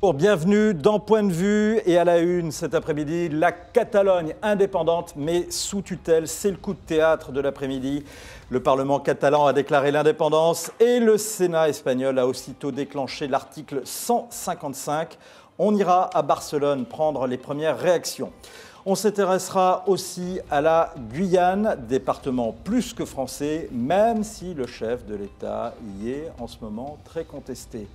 Bonjour, bienvenue dans Point de vue et à la une cet après-midi, la Catalogne indépendante mais sous tutelle, c'est le coup de théâtre de l'après-midi. Le Parlement catalan a déclaré l'indépendance et le Sénat espagnol a aussitôt déclenché l'article 155. On ira à Barcelone prendre les premières réactions. On s'intéressera aussi à la Guyane, département plus que français, même si le chef de l'État y est en ce moment très contesté.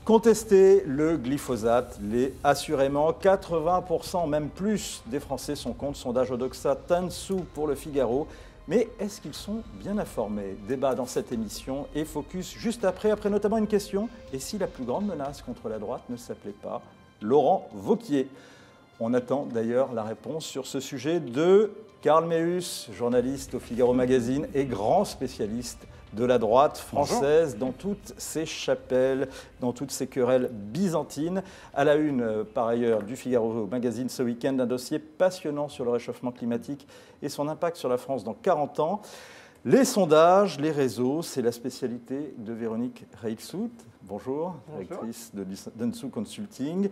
Contester le glyphosate, assurément 80%, même plus, des Français sont contre. Sondage Odoxa Tansu pour le Figaro. Mais est-ce qu'ils sont bien informés? Débat dans cette émission et focus juste après notamment une question. Et si la plus grande menace contre la droite ne s'appelait pas Laurent Wauquiez? On attend d'ailleurs la réponse sur ce sujet de Karl Meeus, journaliste au Figaro Magazine et grand spécialiste de la droite française. Bonjour. Dans toutes ses chapelles, dans toutes ses querelles byzantines. À la une, par ailleurs, du Figaro Magazine ce week-end, un dossier passionnant sur le réchauffement climatique et son impact sur la France dans 40 ans. Les sondages, les réseaux, c'est la spécialité de Véronique Reilsout. Bonjour, directrice de Dentsu Consulting.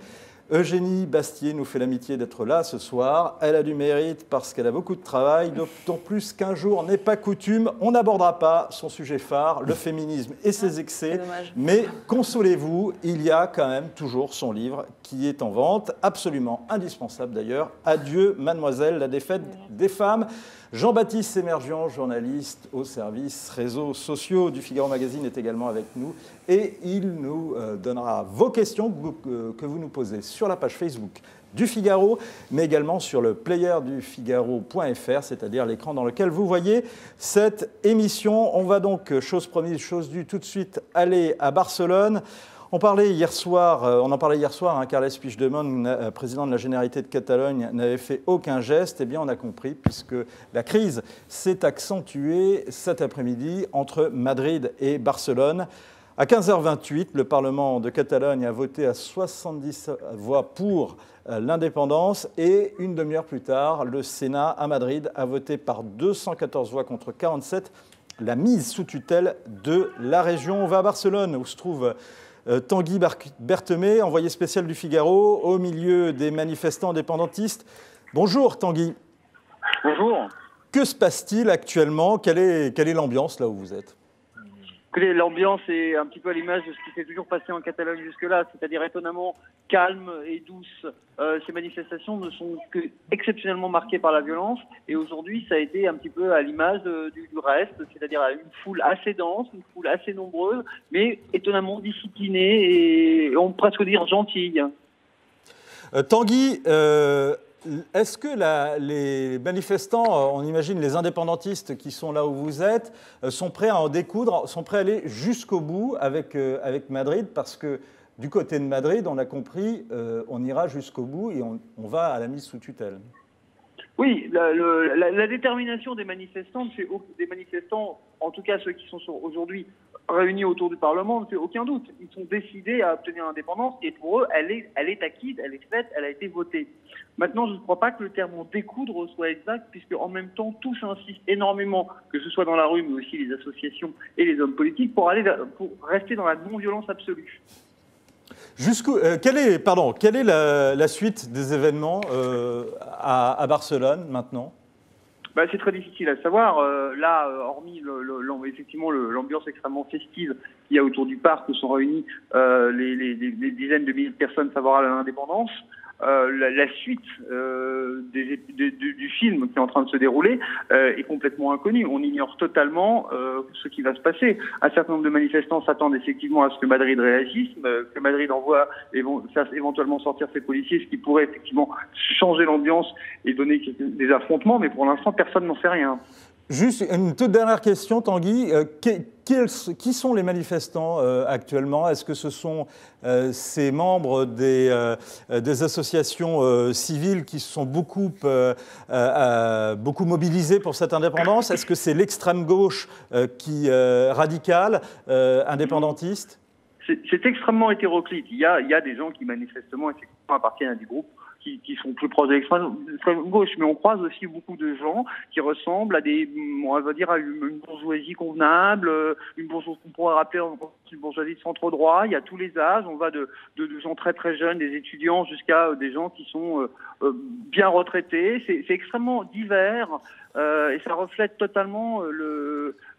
Eugénie Bastier nous fait l'amitié d'être là ce soir. Elle a du mérite parce qu'elle a beaucoup de travail, d'autant plus qu'un jour n'est pas coutume. On n'abordera pas son sujet phare, le féminisme et ses excès. Mais consolez-vous, il y a quand même toujours son livre qui est en vente, absolument indispensable d'ailleurs. Adieu, mademoiselle, la défaite des femmes. Jean-Baptiste Sémerjian, journaliste au service réseaux sociaux du Figaro Magazine, est également avec nous et il nous donnera vos questions que vous nous posez sur la page Facebook du Figaro, mais également sur le player du Figaro.fr, c'est-à-dire l'écran dans lequel vous voyez cette émission. On va donc, chose promise, chose due, tout de suite aller à Barcelone. On en parlait hier soir, Carles Puigdemont, président de la Généralité de Catalogne, n'avait fait aucun geste. Eh bien, on a compris, puisque la crise s'est accentuée cet après-midi entre Madrid et Barcelone. À 15h28, le Parlement de Catalogne a voté à 70 voix pour l'indépendance et une demi-heure plus tard, le Sénat à Madrid a voté par 214 voix contre 47 la mise sous tutelle de la région. On va à Barcelone, où se trouve Tanguy Bertemet, envoyé spécial du Figaro, au milieu des manifestants indépendantistes. Bonjour Tanguy. Bonjour. Que se passe-t-il actuellement? Quelle est l'ambiance là où vous êtes? L'ambiance est un petit peu à l'image de ce qui s'est toujours passé en Catalogne jusque-là, c'est-à-dire étonnamment calme et douce. Ces manifestations ne sont que exceptionnellement marquées par la violence et aujourd'hui ça a été un petit peu à l'image du reste, c'est-à-dire une foule assez dense, une foule assez nombreuse, mais étonnamment disciplinée et on peut presque dire gentille. Tanguy, est-ce que les manifestants, on imagine les indépendantistes qui sont là où vous êtes, sont prêts à en découdre, sont prêts à aller jusqu'au bout avec Madrid? Parce que du côté de Madrid, on a compris, on ira jusqu'au bout et on va à la mise sous tutelle. Oui, la détermination des manifestants, en tout cas ceux qui sont aujourd'hui réunis autour du Parlement, ne fait aucun doute. Ils sont décidés à obtenir l'indépendance et pour eux, elle est acquise, elle est faite, elle a été votée. Maintenant, je ne crois pas que le terme découdre soit exact, puisque en même temps, tous insistent énormément, que ce soit dans la rue, mais aussi les associations et les hommes politiques, pour rester dans la non-violence absolue. Quelle est la suite des événements à Barcelone maintenant? C'est très difficile à savoir. Là, hormis effectivement l'ambiance extrêmement festive qu'il y a autour du parc où sont réunis les dizaines de milliers de personnes favorables à l'indépendance, la suite du film qui est en train de se dérouler est complètement inconnue. On ignore totalement ce qui va se passer. Un certain nombre de manifestants s'attendent effectivement à ce que Madrid réagisse, que Madrid envoie éventuellement sortir ses policiers, ce qui pourrait effectivement changer l'ambiance et donner des affrontements, mais pour l'instant, personne n'en sait rien. Juste une toute dernière question, Tanguy. Qui sont les manifestants actuellement? Est-ce que ce sont ces membres des associations civiles qui se sont beaucoup mobilisés pour cette indépendance? Est-ce que c'est l'extrême gauche radicale, indépendantiste? C'est extrêmement hétéroclite. Il y a des gens qui manifestement effectivement appartiennent à des groupes qui sont plus proches de l'extrême gauche, mais on croise aussi beaucoup de gens qui ressemblent à on va dire, à une bourgeoisie convenable, une bourgeoisie qu'on pourrait rappeler une bourgeoisie de centre droit. Il y a tous les âges, on va de gens très très jeunes, des étudiants, jusqu'à des gens qui sont bien retraités. C'est extrêmement divers et ça reflète totalement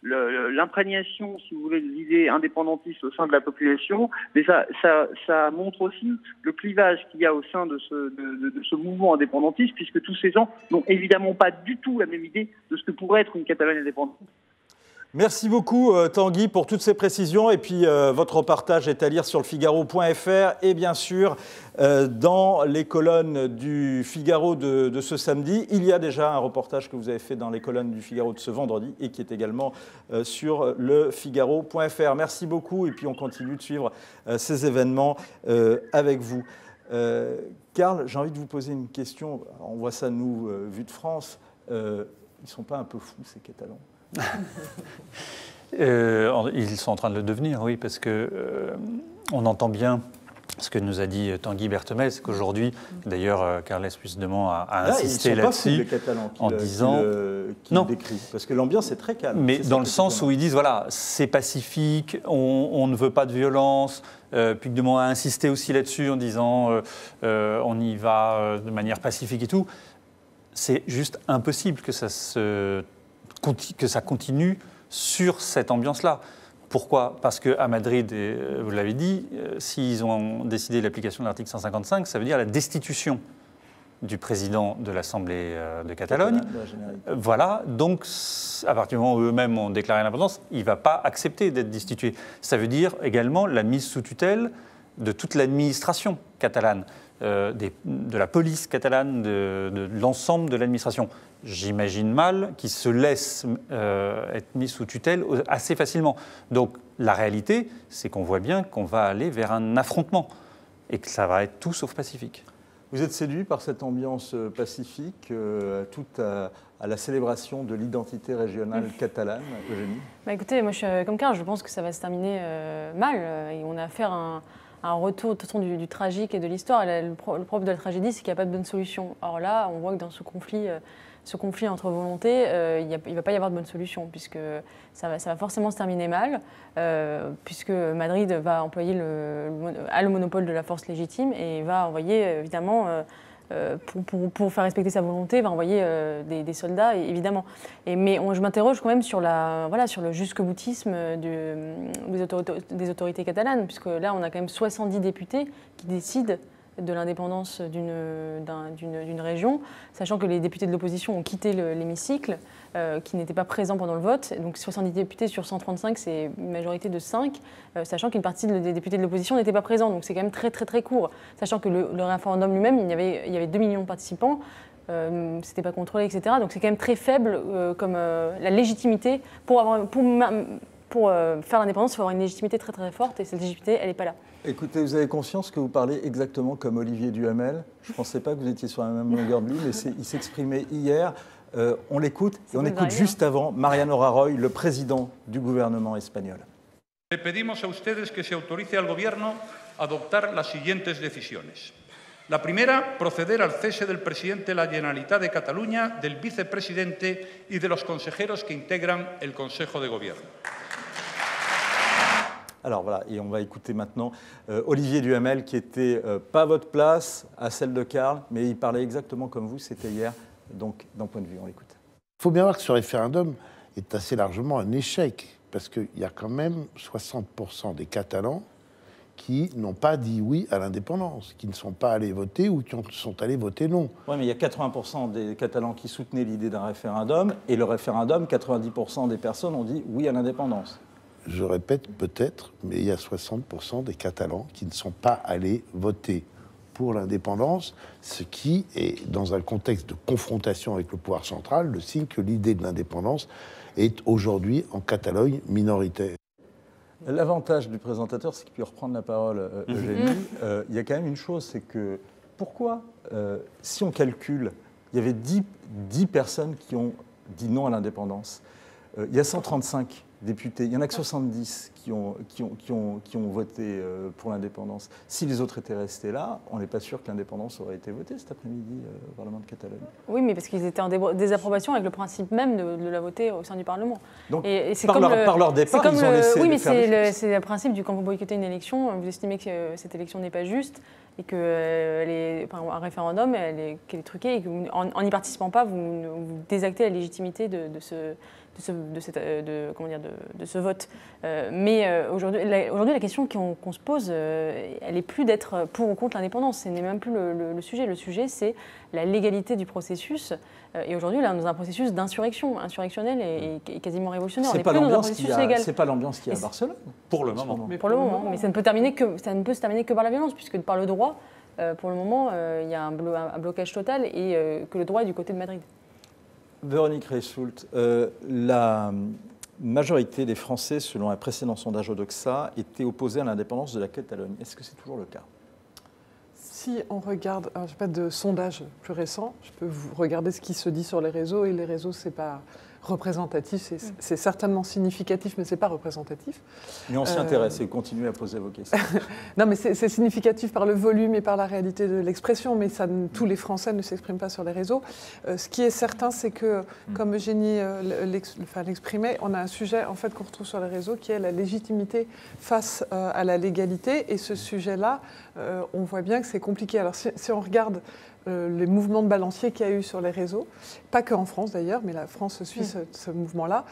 l'imprégnation, si vous voulez, de l'idée indépendantiste au sein de la population, mais ça montre aussi le clivage qu'il y a au sein de ce mouvement indépendantiste, puisque tous ces gens n'ont évidemment pas du tout la même idée de ce que pourrait être une Catalogne indépendante. Merci beaucoup Tanguy pour toutes ces précisions et puis votre reportage est à lire sur lefigaro.fr et bien sûr dans les colonnes du Figaro de ce samedi. Il y a déjà un reportage que vous avez fait dans les colonnes du Figaro de ce vendredi et qui est également sur lefigaro.fr. Merci beaucoup et puis on continue de suivre ces événements avec vous. Karl, j'ai envie de vous poser une question. Alors, on voit ça nous, vu de France. Ils ne sont pas un peu fous ces Catalans ? Ils sont en train de le devenir, oui, parce que on entend bien ce que nous a dit Tanguy Berthemez, c'est qu'aujourd'hui, d'ailleurs, Carles Puigdemont a insisté là-dessus en disant non, parce que l'ambiance est très calme. Mais dans le sens où ils disent voilà, c'est pacifique, on ne veut pas de violence. Puigdemont a insisté aussi là-dessus en disant on y va de manière pacifique et tout. C'est juste impossible que ça continue sur cette ambiance-là. Pourquoi ? Parce qu'à Madrid, et vous l'avez dit, s'ils ont décidé l'application de l'article 155, ça veut dire la destitution du président de l'Assemblée de Catalogne. Voilà, donc à partir du moment où eux-mêmes ont déclaré l'indépendance, il ne va pas accepter d'être destitué. Ça veut dire également la mise sous tutelle de toute l'administration catalane, de la police catalane, de l'ensemble de l'administration. J'imagine mal qu'ils se laissent être mis sous tutelle assez facilement. Donc la réalité, c'est qu'on voit bien qu'on va aller vers un affrontement et que ça va être tout sauf pacifique. Vous êtes séduit par cette ambiance pacifique, tout à la célébration de l'identité régionale catalane, Eugénie ? Écoutez, moi je suis comme Karl, je pense que ça va se terminer mal. Et on a affaire à un retour de toute façon, du tragique et de l'histoire. Le propre de la tragédie, c'est qu'il n'y a pas de bonne solution. Or là, on voit que dans ce conflit entre volontés, il ne va pas y avoir de bonne solution, puisque ça va forcément se terminer mal, puisque Madrid va employer le monopole de la force légitime et va envoyer, évidemment, pour faire respecter sa volonté, va envoyer des soldats, évidemment. Mais je m'interroge quand même sur le jusque-boutisme des autorités catalanes, puisque là, on a quand même 70 députés qui décident de l'indépendance d'une région, sachant que les députés de l'opposition ont quitté l'hémicycle, qui n'étaient pas présents pendant le vote. Donc 70 députés sur 135, c'est une majorité de 5, sachant qu'une partie des députés de l'opposition n'étaient pas présents. Donc c'est quand même très très très court, sachant que le référendum lui-même, il y avait 2 millions de participants, c'était pas contrôlé, etc. Donc c'est quand même très faible comme la légitimité. Pour faire l'indépendance, il faut avoir une légitimité très très forte, et cette légitimité, elle n'est pas là. Écoutez, vous avez conscience que vous parlez exactement comme Olivier Duhamel. Je ne pensais pas que vous étiez sur la même longueur de ligne, mais il s'exprimait hier. On l'écoute, et on écoute juste avant Mariano Rajoy, le président du gouvernement espagnol. Le pedimos a ustedes que se autorice al gobierno a adoptar las siguientes decisiones. La primera, proceder al cese del presidente de la Generalitat de Cataluña, del vicepresidente y de los consejeros que integran el Consejo de Gobierno. Alors voilà, et on va écouter maintenant Olivier Duhamel, qui n'était pas à votre place, à celle de Karl, mais il parlait exactement comme vous, c'était hier, donc d'un point de vue, on l'écoute. Il faut bien voir que ce référendum est assez largement un échec, parce qu'il y a quand même 60% des Catalans qui n'ont pas dit oui à l'indépendance, qui ne sont pas allés voter ou qui sont allés voter non. Oui, mais il y a 80% des Catalans qui soutenaient l'idée d'un référendum, et le référendum, 90% des personnes ont dit oui à l'indépendance. Je répète peut-être, mais il y a 60% des Catalans qui ne sont pas allés voter pour l'indépendance, ce qui est, dans un contexte de confrontation avec le pouvoir central, le signe que l'idée de l'indépendance est aujourd'hui en Catalogne minoritaire. L'avantage du présentateur, c'est qu'il peut reprendre la parole, Eugénie. Il y a quand même une chose, c'est que pourquoi, si on calcule, il y avait 10 personnes qui ont dit non à l'indépendance. Il y a 135 députés, il n'y en a que 70 qui ont voté pour l'indépendance. Si les autres étaient restés là, on n'est pas sûr que l'indépendance aurait été votée cet après-midi au Parlement de Catalogne. Oui, mais parce qu'ils étaient en désapprobation avec le principe même de la voter au sein du Parlement. Donc, et c'est par leur départ, ils ont laissé oui, mais faire c'est le principe du quand vous boycottez une élection, vous estimez que cette élection n'est pas juste et un référendum, qu'elle est truquée et qu'en n'y participant pas, vous désactez la légitimité de ce vote. Mais aujourd'hui, la question qu'on se pose, elle n'est plus d'être pour ou contre l'indépendance. Ce n'est même plus le sujet. Le sujet, c'est la légalité du processus. Et aujourd'hui, là, on est dans un processus d'insurrection, insurrectionnel et quasiment révolutionnaire. On n'est plus dans un processus légal. C'est pas l'ambiance qu'il y a à Barcelone, pour le moment. Pour le moment. Mais ça ne peut se terminer que par la violence, puisque par le droit, pour le moment, il y a un blocage total et que le droit est du côté de Madrid. Véronique Reissoult, la majorité des Français, selon un précédent sondage Odoxa, étaient opposés à l'indépendance de la Catalogne. Est-ce que c'est toujours le cas ? Si on regarde, je n'ai pas de sondage plus récent, je peux vous regarder ce qui se dit sur les réseaux, et les réseaux, ce n'est pas représentatif, c'est certainement significatif, mais ce n'est pas représentatif. Mais on s'y intéresse et continuez à poser vos questions. Non, mais c'est significatif par le volume et par la réalité de l'expression, mais tous les Français ne s'expriment pas sur les réseaux. Ce qui est certain, c'est que, comme Eugénie l'exprimait, on a un sujet en fait, qu'on retrouve sur les réseaux qui est la légitimité face à la légalité, et ce sujet-là, on voit bien que c'est compliqué. Alors si on regarde les mouvements de balancier qu'il y a eu sur les réseaux, pas qu'en France d'ailleurs, mais la France suit ce mouvement-là.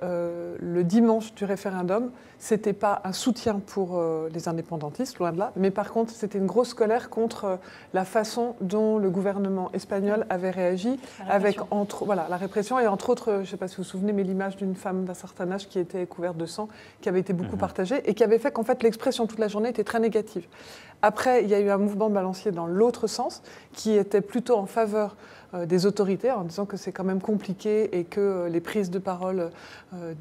Le dimanche du référendum, c'était pas un soutien pour les indépendantistes, loin de là, mais par contre, c'était une grosse colère contre la façon dont le gouvernement espagnol avait réagi, avec la répression, et entre autres, je ne sais pas si vous vous souvenez, mais l'image d'une femme d'un certain âge qui était couverte de sang, qui avait été beaucoup partagée, et qui avait fait qu'en fait, l'expression toute la journée était très négative. Après, il y a eu un mouvement de balancier dans l'autre sens, qui était plutôt en faveur des autorités, en disant que c'est quand même compliqué et que les prises de parole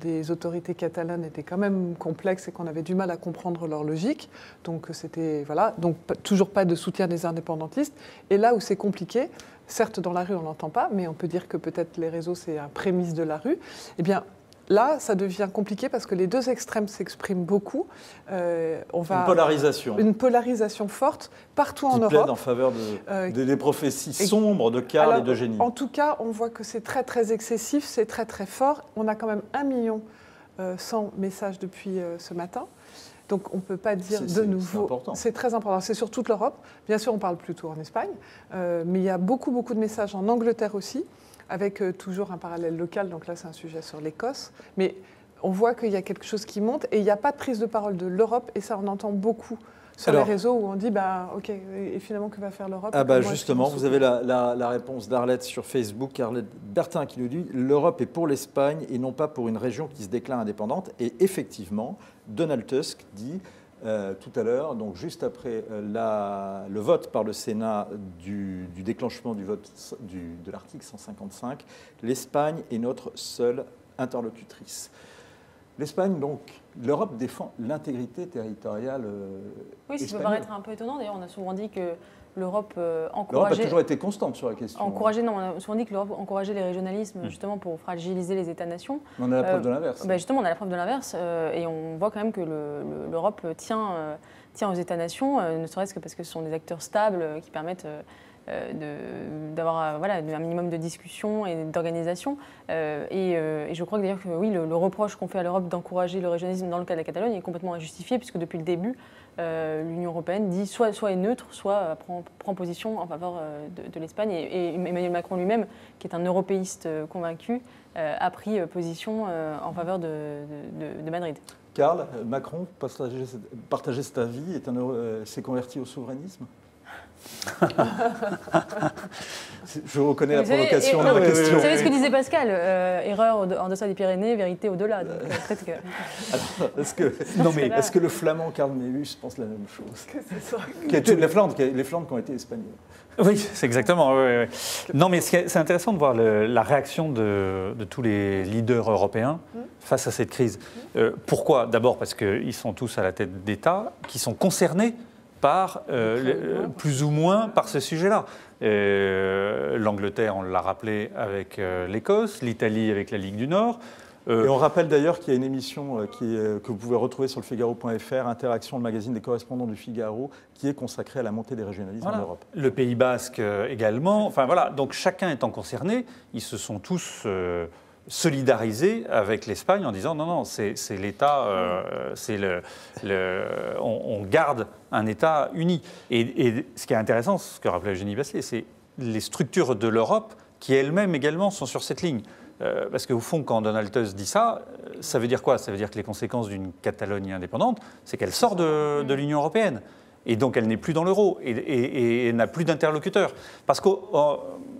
des autorités catalanes étaient quand même complexes et qu'on avait du mal à comprendre leur logique. Donc c'était donc toujours pas de soutien des indépendantistes. Et là où c'est compliqué, certes dans la rue on l'entend pas, mais on peut dire que peut-être les réseaux c'est un prémisse de la rue. Eh bien là, ça devient compliqué parce que les deux extrêmes s'expriment beaucoup. Une polarisation. Une polarisation forte partout en Europe. Qui plaide en faveur des prophéties sombres de Karl et d'Eugénie. En tout cas, on voit que c'est très très excessif, c'est très très fort. On a quand même 1 100 000 messages depuis ce matin. Donc on ne peut pas dire de nouveau. C'est très important. C'est sur toute l'Europe. Bien sûr, on parle plutôt en Espagne. Mais il y a beaucoup de messages en Angleterre aussi, avec toujours un parallèle local, donc là c'est un sujet sur l'Écosse, mais on voit qu'il y a quelque chose qui monte et il n'y a pas de prise de parole de l'Europe, et ça on entend beaucoup sur les réseaux où on dit ok, et finalement que va faire l'Europe? Justement, vous avez la réponse d'Arlette sur Facebook, Arlette Bertin qui nous dit « L'Europe est pour l'Espagne et non pas pour une région qui se déclare indépendante ». Et effectivement, Donald Tusk dit tout à l'heure, donc juste après le vote par le Sénat du déclenchement du vote de l'article 155, l'Espagne est notre seule interlocutrice. L'Espagne, donc, l'Europe défend l'intégrité territoriale Oui, ça espagnole. peut paraître un peu étonnant. D'ailleurs, on a souvent dit que l'Europe encourageait... L'Europe a toujours été constante sur la question. On a souvent dit que l'Europe encourageait les régionalismes, justement, pour fragiliser les États-nations. On a la preuve de l'inverse. Justement, on a la preuve de l'inverse. Et on voit quand même que l'Europe tient aux États-nations, ne serait-ce que parce que ce sont des acteurs stables qui permettent... d'avoir un minimum de discussion et d'organisation. Et je crois que d'ailleurs que oui, le reproche qu'on fait à l'Europe d'encourager le régionalisme dans le cas de la Catalogne est complètement injustifié, puisque depuis le début, l'Union européenne dit soit est neutre, soit prend position en faveur de l'Espagne. Et Emmanuel Macron lui-même, qui est un européiste convaincu, a pris position en faveur de Madrid. Karl, Macron, partageait cet avis, s'est converti au souverainisme? Je reconnais la provocation de la question. Vous savez ce que disait Pascal, erreur en deçà des Pyrénées, vérité au-delà. Est-ce que le flamand Karl Meeus pense la même chose? Les Flandres qui ont été espagnols. Oui, c'est exactement. Oui. Non, mais c'est intéressant de voir la réaction de tous les leaders européens face à cette crise. Pourquoi? D'abord parce qu'ils sont tous à la tête d'États qui sont concernés par, plus ou moins par ce sujet-là. L'Angleterre, on l'a rappelé, avec l'Écosse, l'Italie avec la Ligue du Nord, Et on rappelle d'ailleurs qu'il y a une émission que vous pouvez retrouver sur le Figaro.fr, Interaction, le magazine des correspondants du Figaro, qui est consacré à la montée des régionalismes en Europe. Le Pays Basque également. Enfin voilà, donc chacun étant concerné, ils se sont tous solidarisés avec l'Espagne en disant non, c'est l'État, on garde un État uni. Et ce qui est intéressant, ce que rappelait Eugénie Bastier, c'est les structures de l'Europe qui elles-mêmes également sont sur cette ligne. Parce qu'au fond, quand Donald Tusk dit ça, ça veut dire quoi? Ça veut dire que les conséquences d'une Catalogne indépendante, c'est qu'elle sort de l'Union européenne. Et donc, elle n'est plus dans l'euro et elle n'a plus d'interlocuteur. Parce que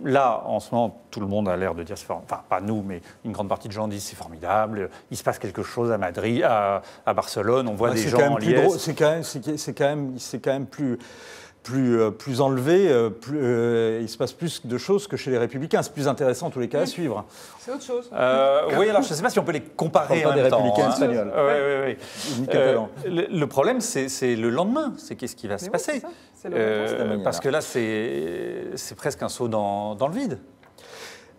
là, en ce moment, tout le monde a l'air de dire, enfin, pas nous, mais une grande partie de gens disent c'est formidable, il se passe quelque chose à Madrid, à Barcelone, on voit des gens en liesse. C'est quand même plus enlevé, il se passe plus de choses que chez les Républicains. C'est plus intéressant en tous les cas à suivre. C'est autre chose. Oui, alors je ne sais pas si on peut les comparer en même temps. Républicains espagnols. Oui. Le problème, c'est le lendemain. C'est qu'est-ce qui va se passer. Parce que là, c'est presque un saut dans le vide.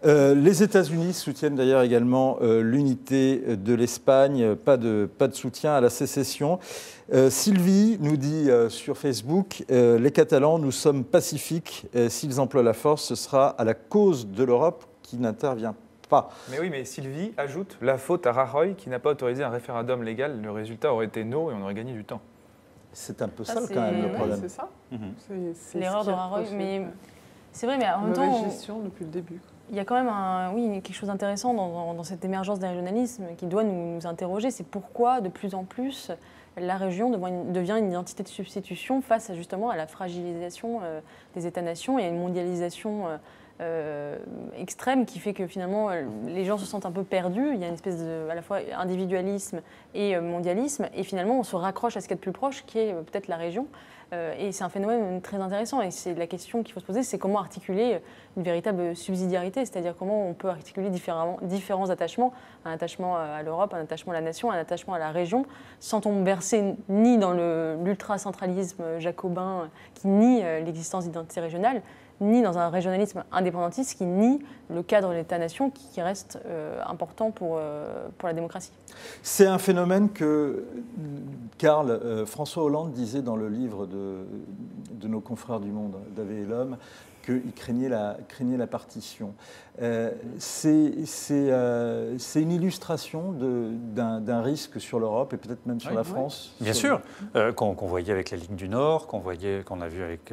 Les États-Unis soutiennent d'ailleurs également l'unité de l'Espagne, pas de soutien à la sécession. Sylvie nous dit sur Facebook, les Catalans, nous sommes pacifiques, s'ils emploient la force, ce sera à la cause de l'Europe qui n'intervient pas. Mais oui, mais Sylvie ajoute la faute à Rajoy qui n'a pas autorisé un référendum légal, le résultat aurait été no et on aurait gagné du temps. C'est un peu ça quand même le problème. C'est ça. C'est l'erreur de Rajoy, mais c'est vrai, mais en même temps... Mauvaise gestion depuis le début. Il y a quand même quelque chose d'intéressant dans cette émergence des régionalismes qui doit nous interroger. C'est pourquoi, de plus en plus, la région devient une identité de substitution face justement à la fragilisation des États-nations et à une mondialisation extrême qui fait que finalement les gens se sentent un peu perdus. Il y a une espèce de à la fois individualisme et mondialisme. Et finalement, on se raccroche à ce qu'il y a de plus proche, qui est peut-être la région. Et c'est un phénomène très intéressant. Et c'est la question qu'il faut se poser, c'est comment articuler une véritable subsidiarité, c'est-à-dire comment on peut articuler différents attachements, un attachement à l'Europe, un attachement à la nation, un attachement à la région, sans tomber bercé ni dans l'ultra-centralisme jacobin qui nie l'existence d'identité régionale, ni dans un régionalisme indépendantiste qui nie le cadre de l'État-nation qui reste important pour la démocratie. C'est un phénomène que François Hollande disait dans le livre de nos confrères du Monde, Davé et l'Homme, qu'il craignait la partition. C'est une illustration d'un risque sur l'Europe et peut-être même sur la France. Bien sûr, qu'on voyait avec la Ligue du Nord, qu'on a vu avec...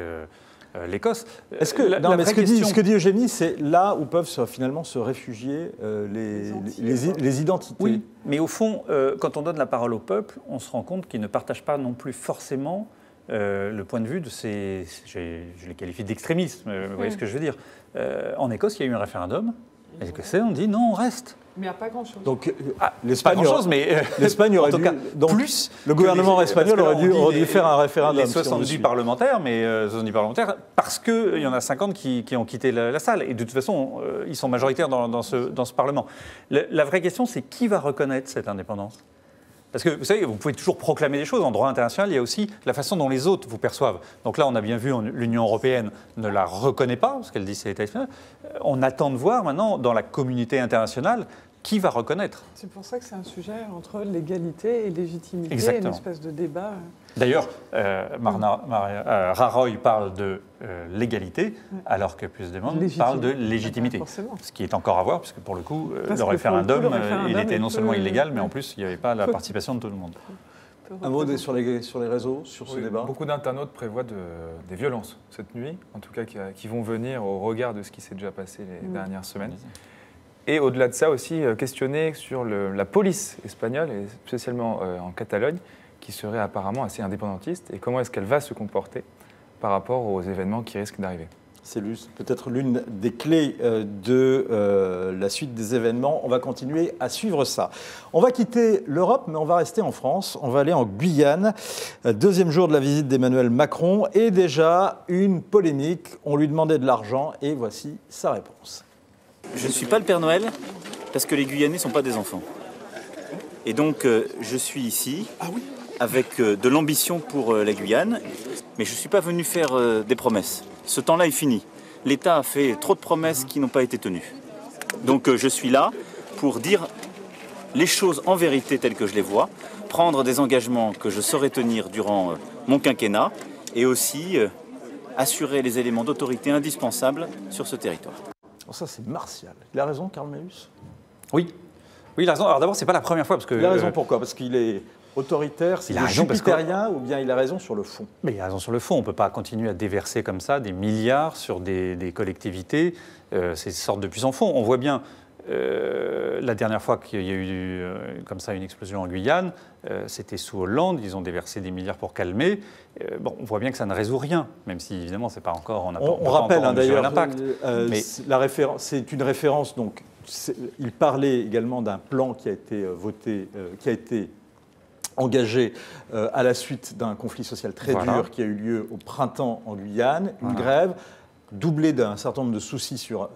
l'Écosse. Est-ce que, ce que dit Eugénie, c'est là où peuvent finalement se réfugier les identités. Oui, mais au fond, quand on donne la parole au peuple, on se rend compte qu'ils ne partagent pas non plus forcément le point de vue de ces... Je les qualifie d'extrémistes, vous voyez ce que je veux dire. En Écosse, il y a eu un référendum. Les Écossais ont dit non, on reste. Mais il n'y a pas grand-chose. Donc, l'Espagne aurait dû... Donc, plus le gouvernement espagnol aurait dû faire un référendum. Les 70 parlementaires, parce qu'il y en a 50 qui ont quitté la salle. Et de toute façon, ils sont majoritaires dans ce Parlement. La vraie question, c'est qui va reconnaître cette indépendance ? Parce que, vous savez, vous pouvez toujours proclamer des choses. En droit international, il y a aussi la façon dont les autres vous perçoivent. Donc là, on a bien vu, l'Union européenne ne la reconnaît pas, parce qu'elle dit que c'est l'État espagnol. On attend de voir maintenant, dans la communauté internationale, qui va reconnaître. C'est pour ça que c'est un sujet entre l'égalité et légitimité, exactement. Une espèce de débat. D'ailleurs, Rajoy parle de l'égalité, alors que Puigdemont parle de légitimité. Ce qui est encore à voir, puisque pour le coup, le référendum, il était non seulement illégal, mais en plus, il n'y avait pas la participation de tout le monde. Un mot sur les réseaux, sur ce débat. Beaucoup d'internautes prévoient des violences cette nuit, en tout cas qui vont venir au regard de ce qui s'est déjà passé les dernières semaines. Et au-delà de ça aussi, questionner sur la police espagnole, et spécialement en Catalogne, qui serait apparemment assez indépendantiste, et comment est-ce qu'elle va se comporter par rapport aux événements qui risquent d'arriver. C'est peut-être l'une des clés de la suite des événements. On va continuer à suivre ça. On va quitter l'Europe, mais on va rester en France. On va aller en Guyane. Deuxième jour de la visite d'Emmanuel Macron. Et déjà, une polémique. On lui demandait de l'argent et voici sa réponse. Je ne suis pas le Père Noël parce que les Guyanais ne sont pas des enfants. Et donc, je suis ici avec de l'ambition pour la Guyane, mais je ne suis pas venu faire des promesses. Ce temps-là est fini. L'État a fait trop de promesses qui n'ont pas été tenues. Donc, je suis là pour dire les choses en vérité telles que je les vois, prendre des engagements que je saurais tenir durant mon quinquennat et aussi assurer les éléments d'autorité indispensables sur ce territoire. Oh, ça, c'est martial. Il a raison, Karl Meus? Oui, il a raison. Alors d'abord, c'est pas la première fois parce que. Il a raison pourquoi? Parce qu'il est autoritaire, c'est jupitérien ou bien il a raison sur le fond? Mais il a raison sur le fond. On ne peut pas continuer à déverser comme ça des milliards sur des collectivités. C'est sorte de puits sans fond. On voit bien. La dernière fois qu'il y a eu comme ça une explosion en Guyane, c'était sous Hollande, ils ont déversé des milliards pour calmer. Bon, on voit bien que ça ne résout rien, même si évidemment c'est pas encore, on rappelle d'ailleurs l'impact. C'est une référence, donc il parlait également d'un plan qui a été voté, qui a été engagé à la suite d'un conflit social très dur qui a eu lieu au printemps en Guyane, une grève doublé d'un certain nombre de soucis sur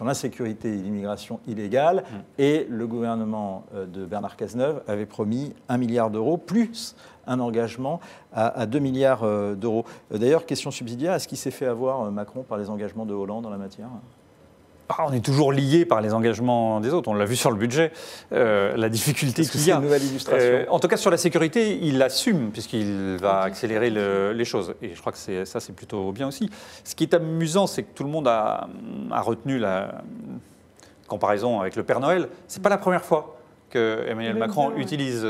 l'insécurité et l'immigration illégale. Et le gouvernement de Bernard Cazeneuve avait promis 1 milliard d'euros, plus un engagement à 2 milliards d'euros. D'ailleurs, question subsidiaire, est-ce qu'il s'est fait avoir, Macron, par les engagements de Hollande en la matière ? On est toujours lié par les engagements des autres. On l'a vu sur le budget, la difficulté qu'il y a. C'est une nouvelle illustration. En tout cas, sur la sécurité, il assume, puisqu'il va accélérer les choses. Et je crois que c'est plutôt bien aussi. Ce qui est amusant, c'est que tout le monde a retenu la comparaison avec le Père Noël. Ce n'est pas la première fois que Emmanuel Macron utilise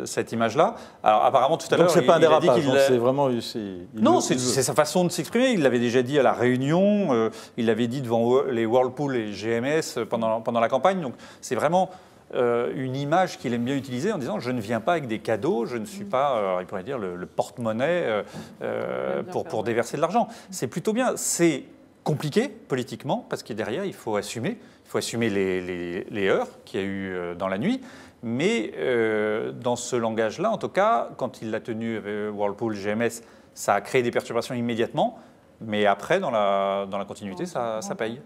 cette image-là. Alors apparemment tout à l'heure, c'est pas un dérapage, c'est vraiment c'est sa façon de s'exprimer. Il l'avait déjà dit à la Réunion, il l'avait dit devant les Whirlpool et GMS pendant la campagne. Donc c'est vraiment une image qu'il aime bien utiliser en disant je ne viens pas avec des cadeaux, je ne suis pas, il pourrait dire le porte-monnaie pour déverser de l'argent. C'est plutôt bien. C'est compliqué politiquement parce que derrière il faut assumer. Il faut assumer les heurts qu'il y a eu dans la nuit, mais dans ce langage-là, en tout cas, quand il l'a tenu avec Whirlpool, GMS, ça a créé des perturbations immédiatement, mais après, dans la continuité, ça paye.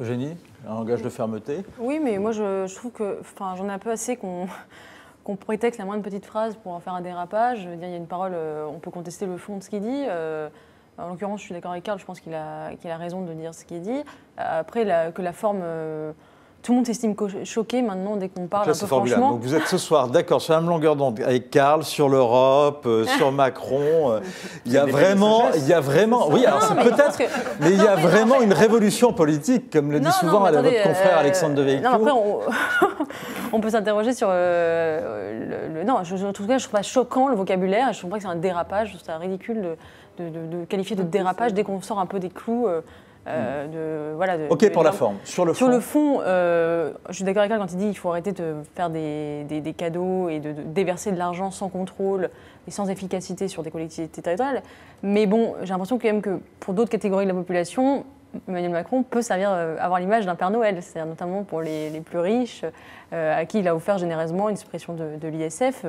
Eugénie, un langage de fermeté? Oui, mais moi je trouve que j'en ai un peu assez qu'on prétexte la moindre petite phrase pour en faire un dérapage. Je veux dire, il y a une parole, on peut contester le fond de ce qu'il dit. En l'occurrence, je suis d'accord avec Karl, je pense qu'il a raison de dire ce qu'il dit. Après, que la forme... tout le monde s'estime choqué maintenant dès qu'on parle un peu franchement. Donc vous êtes ce soir d'accord sur la même longueur d'onde avec Karl, sur l'Europe, sur Macron. Il y a vraiment... Oui, alors c'est peut-être... Mais il y a vraiment une révolution politique, comme le dit souvent votre confrère Alexandre Devecchio. Non, après, on peut s'interroger sur non, en tout cas, je ne trouve pas choquant le vocabulaire. Je trouve pas que c'est un dérapage. C'est ridicule de qualifier de dérapage dès qu'on sort un peu des clous. Pour la forme. Sur le fond, je suis d'accord avec Karl quand il dit qu'il faut arrêter de faire des cadeaux et de déverser de l'argent sans contrôle et sans efficacité sur des collectivités territoriales. Mais bon, j'ai l'impression quand même que pour d'autres catégories de la population, Emmanuel Macron peut avoir l'image d'un Père Noël, c'est-à-dire notamment pour les plus riches, à qui il a offert généreusement une suppression de l'ISF.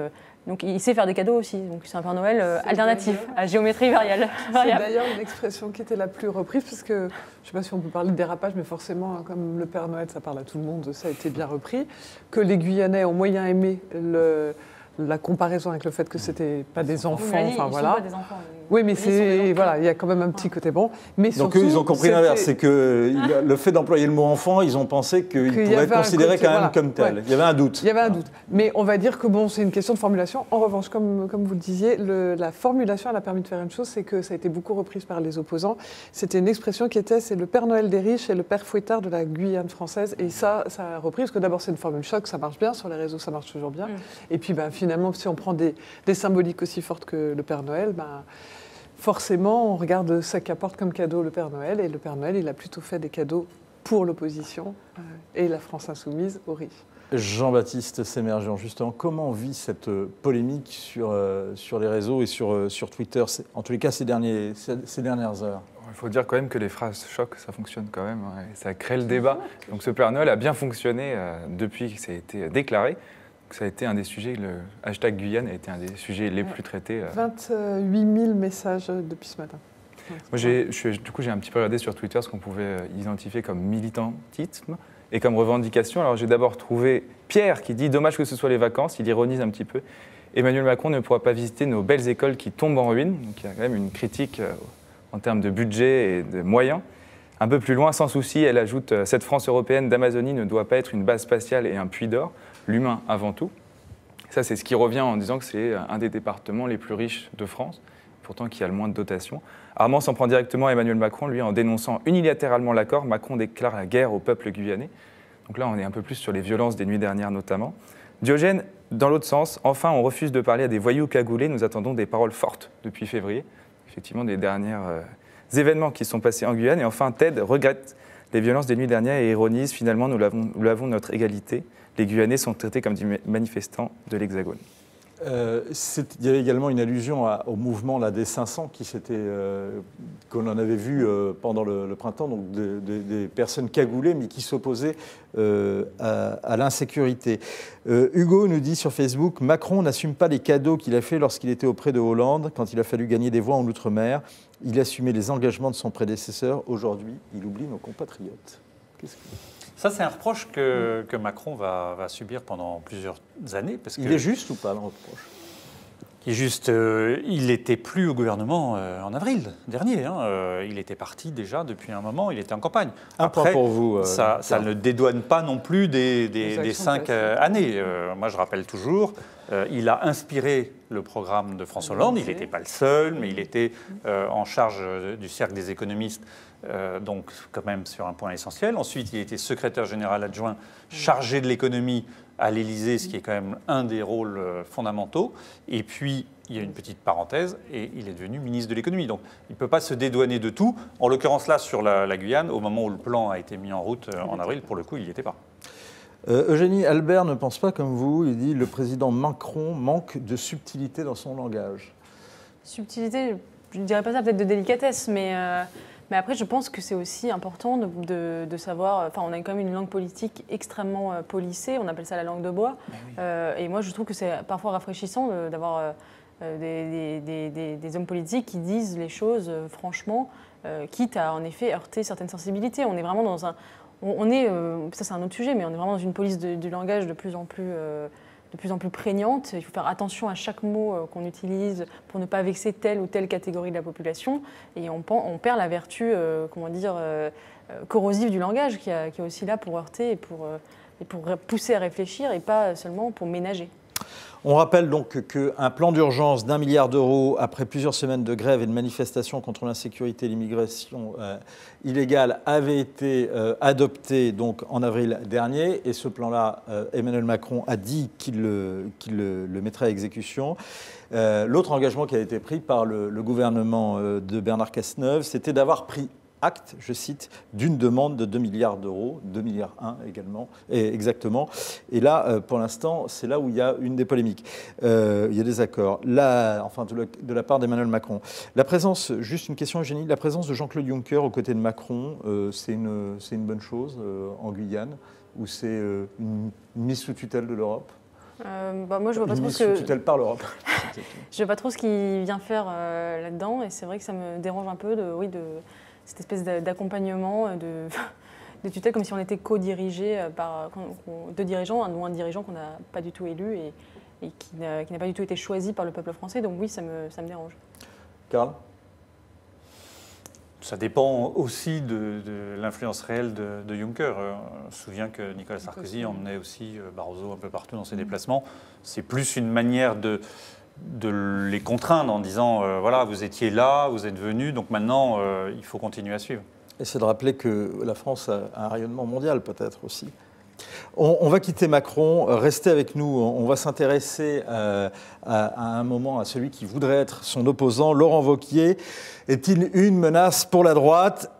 Donc il sait faire des cadeaux aussi, donc c'est un Père Noël alternatif, à géométrie variable. C'est d'ailleurs l'expression qui était la plus reprise, parce que, je ne sais pas si on peut parler de dérapage, mais forcément, comme le Père Noël, ça parle à tout le monde, ça a été bien repris, que les Guyanais ont moyen aimé la comparaison avec le fait que c'était pas des enfants, enfin voilà. Sont pas des enfants, oui, mais il y a quand même un petit côté bon. Mais donc eux, ils ont compris l'inverse, c'est que le fait d'employer le mot enfant, ils ont pensé qu'ils pourraient être considérés quand même comme tel. Ouais. Il y avait un doute. Il y avait un doute. Mais on va dire que c'est une question de formulation. En revanche, comme vous le disiez, la formulation, elle a permis de faire une chose, c'est que ça a été beaucoup reprise par les opposants. C'était une expression qui était, c'est le Père Noël des riches et le Père Fouettard de la Guyane française. Et ça a repris, parce que d'abord, c'est une formule choc, ça marche bien, sur les réseaux, ça marche toujours bien. Et puis, finalement, si on prend des symboliques aussi fortes que le Père Noël, forcément, on regarde ce qu'apporte comme cadeau le Père Noël, et le Père Noël, il a plutôt fait des cadeaux pour l'opposition et la France insoumise aux riches. Jean-Baptiste Sémergent, justement, comment on vit cette polémique sur les réseaux et sur Twitter, en tous les cas ces dernières heures? Il faut dire quand même que les phrases choc, ça fonctionne quand même, et ça crée le débat. Donc ce Père Noël a bien fonctionné depuis que ça a été déclaré. Ça a été un des sujets, le hashtag Guyane a été un des sujets les plus traités. 28 000 messages depuis ce matin. Moi, j'ai un petit peu regardé sur Twitter ce qu'on pouvait identifier comme militantisme et comme revendication. Alors j'ai d'abord trouvé Pierre qui dit « Dommage que ce soit les vacances », il ironise un petit peu. Emmanuel Macron ne pourra pas visiter nos belles écoles qui tombent en ruine. Donc il y a quand même une critique en termes de budget et de moyens. Un peu plus loin, sans souci, elle ajoute « Cette France européenne d'Amazonie ne doit pas être une base spatiale et un puits d'or, l'humain avant tout ». Ça, c'est ce qui revient en disant que c'est un des départements les plus riches de France, pourtant qui a le moins de dotation. Armand s'en prend directement à Emmanuel Macron, lui, en dénonçant unilatéralement l'accord. Macron déclare la guerre au peuple guyanais. Donc là, on est un peu plus sur les violences des nuits dernières notamment. Diogène, dans l'autre sens, enfin, on refuse de parler à des voyous cagoulés. Nous attendons des paroles fortes depuis février. Effectivement, des derniers événements qui sont passés en Guyane. Et enfin, Ted regrette les violences des nuits dernières et ironise, finalement, nous l'avons notre égalité. Les Guyanais sont traités comme des manifestants de l'Hexagone. Il y avait également une allusion au mouvement là, des 500 qu'on en avait vu pendant le printemps, donc des personnes cagoulées mais qui s'opposaient à l'insécurité. Hugo nous dit sur Facebook, Macron n'assume pas les cadeaux qu'il a fait lorsqu'il était auprès de Hollande, quand il a fallu gagner des voix en Outre-mer. Il assumait les engagements de son prédécesseur. Aujourd'hui, il oublie nos compatriotes. Qu'est-ce que... Ça, c'est un reproche que Macron va subir pendant plusieurs années. Parce il est juste ou pas, le reproche? Il est juste. Il n'était plus au gouvernement en avril dernier. Il était parti déjà depuis un moment, il était en campagne. Après, point pour vous. Ça ne dédouane pas non plus des 5 années. Moi, je rappelle toujours, il a inspiré le programme de François Hollande. Il n'était pas le seul, mais il était en charge du cercle des économistes. Donc quand même sur un point essentiel. Ensuite, il était secrétaire général adjoint chargé de l'économie à l'Élysée, ce qui est quand même un des rôles fondamentaux. Et puis, il y a une petite parenthèse, et il est devenu ministre de l'économie. Donc, il ne peut pas se dédouaner de tout. En l'occurrence, là, sur la Guyane, au moment où le plan a été mis en route en avril, pour le coup, il n'y était pas. Eugénie Albert ne pense pas comme vous. Il dit « Le président Macron manque de subtilité dans son langage ». Subtilité, je ne dirais pas ça, peut-être de délicatesse, mais après, je pense que c'est aussi important de savoir... Enfin, on a quand même une langue politique extrêmement policée, on appelle ça la langue de bois. Oui. Et moi, je trouve que c'est parfois rafraîchissant d'avoir des hommes politiques qui disent les choses franchement, quitte à en effet heurter certaines sensibilités. On est vraiment dans un... ça c'est un autre sujet, mais on est vraiment dans une police du langage de plus en plus prégnante. Il faut faire attention à chaque mot qu'on utilise pour ne pas vexer telle ou telle catégorie de la population. Et on perd la vertu, corrosive du langage qui est aussi là pour heurter et pour pousser à réfléchir et pas seulement pour ménager. On rappelle donc qu'un plan d'urgence d'1 milliard d'euros après plusieurs semaines de grève et de manifestations contre l'insécurité et l'immigration illégale avait été adopté donc en avril dernier. Et ce plan-là, Emmanuel Macron a dit qu'il le mettrait à exécution. L'autre engagement qui a été pris par le gouvernement de Bernard Cazeneuve, c'était d'avoir pris acte, je cite, d'une demande de 2 milliards d'euros, 2 milliards 1 également, exactement. Et là, pour l'instant, c'est là où il y a une des polémiques. Il y a des accords. Là, enfin, de la part d'Emmanuel Macron. La présence, juste une question, Eugénie, la présence de Jean-Claude Juncker aux côtés de Macron, c'est une bonne chose en Guyane, ou c'est une mise sous tutelle de l'Europe? Moi, je vois pas trop sous tutelle par l'Europe. Je vois pas trop ce qu'il vient faire là-dedans, et c'est vrai que ça me dérange un peu de cette espèce d'accompagnement, de tutelle, comme si on était co-dirigé par deux dirigeants, ou un dirigeant qu'on n'a pas du tout élu et qui n'a pas du tout été choisi par le peuple français. Donc oui, ça me dérange. Karl ? Ça dépend aussi de l'influence réelle de Juncker. On se souvient que Nicolas Sarkozy emmenait aussi Barroso un peu partout dans ses déplacements. C'est plus une manière de les contraindre en disant voilà, vous étiez là, vous êtes venus, donc maintenant il faut continuer à suivre. Et c'est de rappeler que la France a un rayonnement mondial peut-être aussi. On va quitter Macron, restez avec nous, on va s'intéresser à un moment à celui qui voudrait être son opposant, Laurent Wauquiez. Est-il une menace pour la droite ?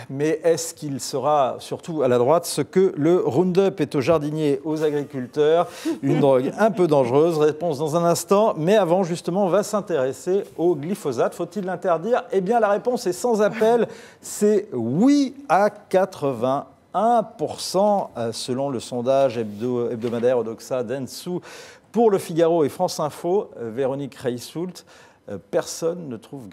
Mais est-ce qu'il sera surtout à la droite ce que le Roundup est aux jardiniers, aux agriculteurs ? Une drogue un peu dangereuse, réponse dans un instant. Mais avant, justement, on va s'intéresser au glyphosate. Faut-il l'interdire ? Eh bien, la réponse est sans appel, c'est oui à 81%, selon le sondage hebdomadaire Odoxa Dentsu pour Le Figaro et France Info. Véronique Reissoult, personne ne trouve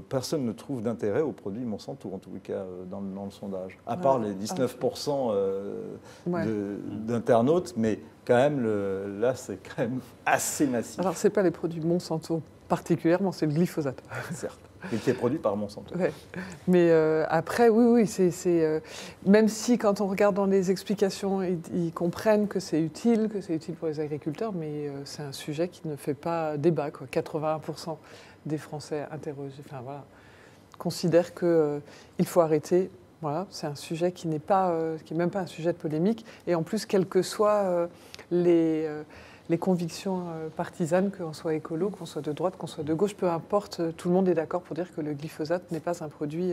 personne ne trouve d'intérêt aux produits Monsanto, en tout cas dans le sondage, à part les 19% d'internautes, mais quand même, là, c'est quand même assez massif. Alors, ce n'est pas les produits Monsanto particulièrement, c'est le glyphosate. Certes, et qui est produit par Monsanto. Ouais. Mais après, oui, même si quand on regarde dans les explications, ils comprennent que c'est utile pour les agriculteurs, mais c'est un sujet qui ne fait pas débat, quoi. 81% des Français interrogés, considèrent qu'il faut arrêter. Voilà, c'est un sujet qui n'est même pas un sujet de polémique. Et en plus, quelles que soient les convictions partisanes, qu'on soit écolo, qu'on soit de droite, qu'on soit de gauche, peu importe, tout le monde est d'accord pour dire que le glyphosate n'est pas un produit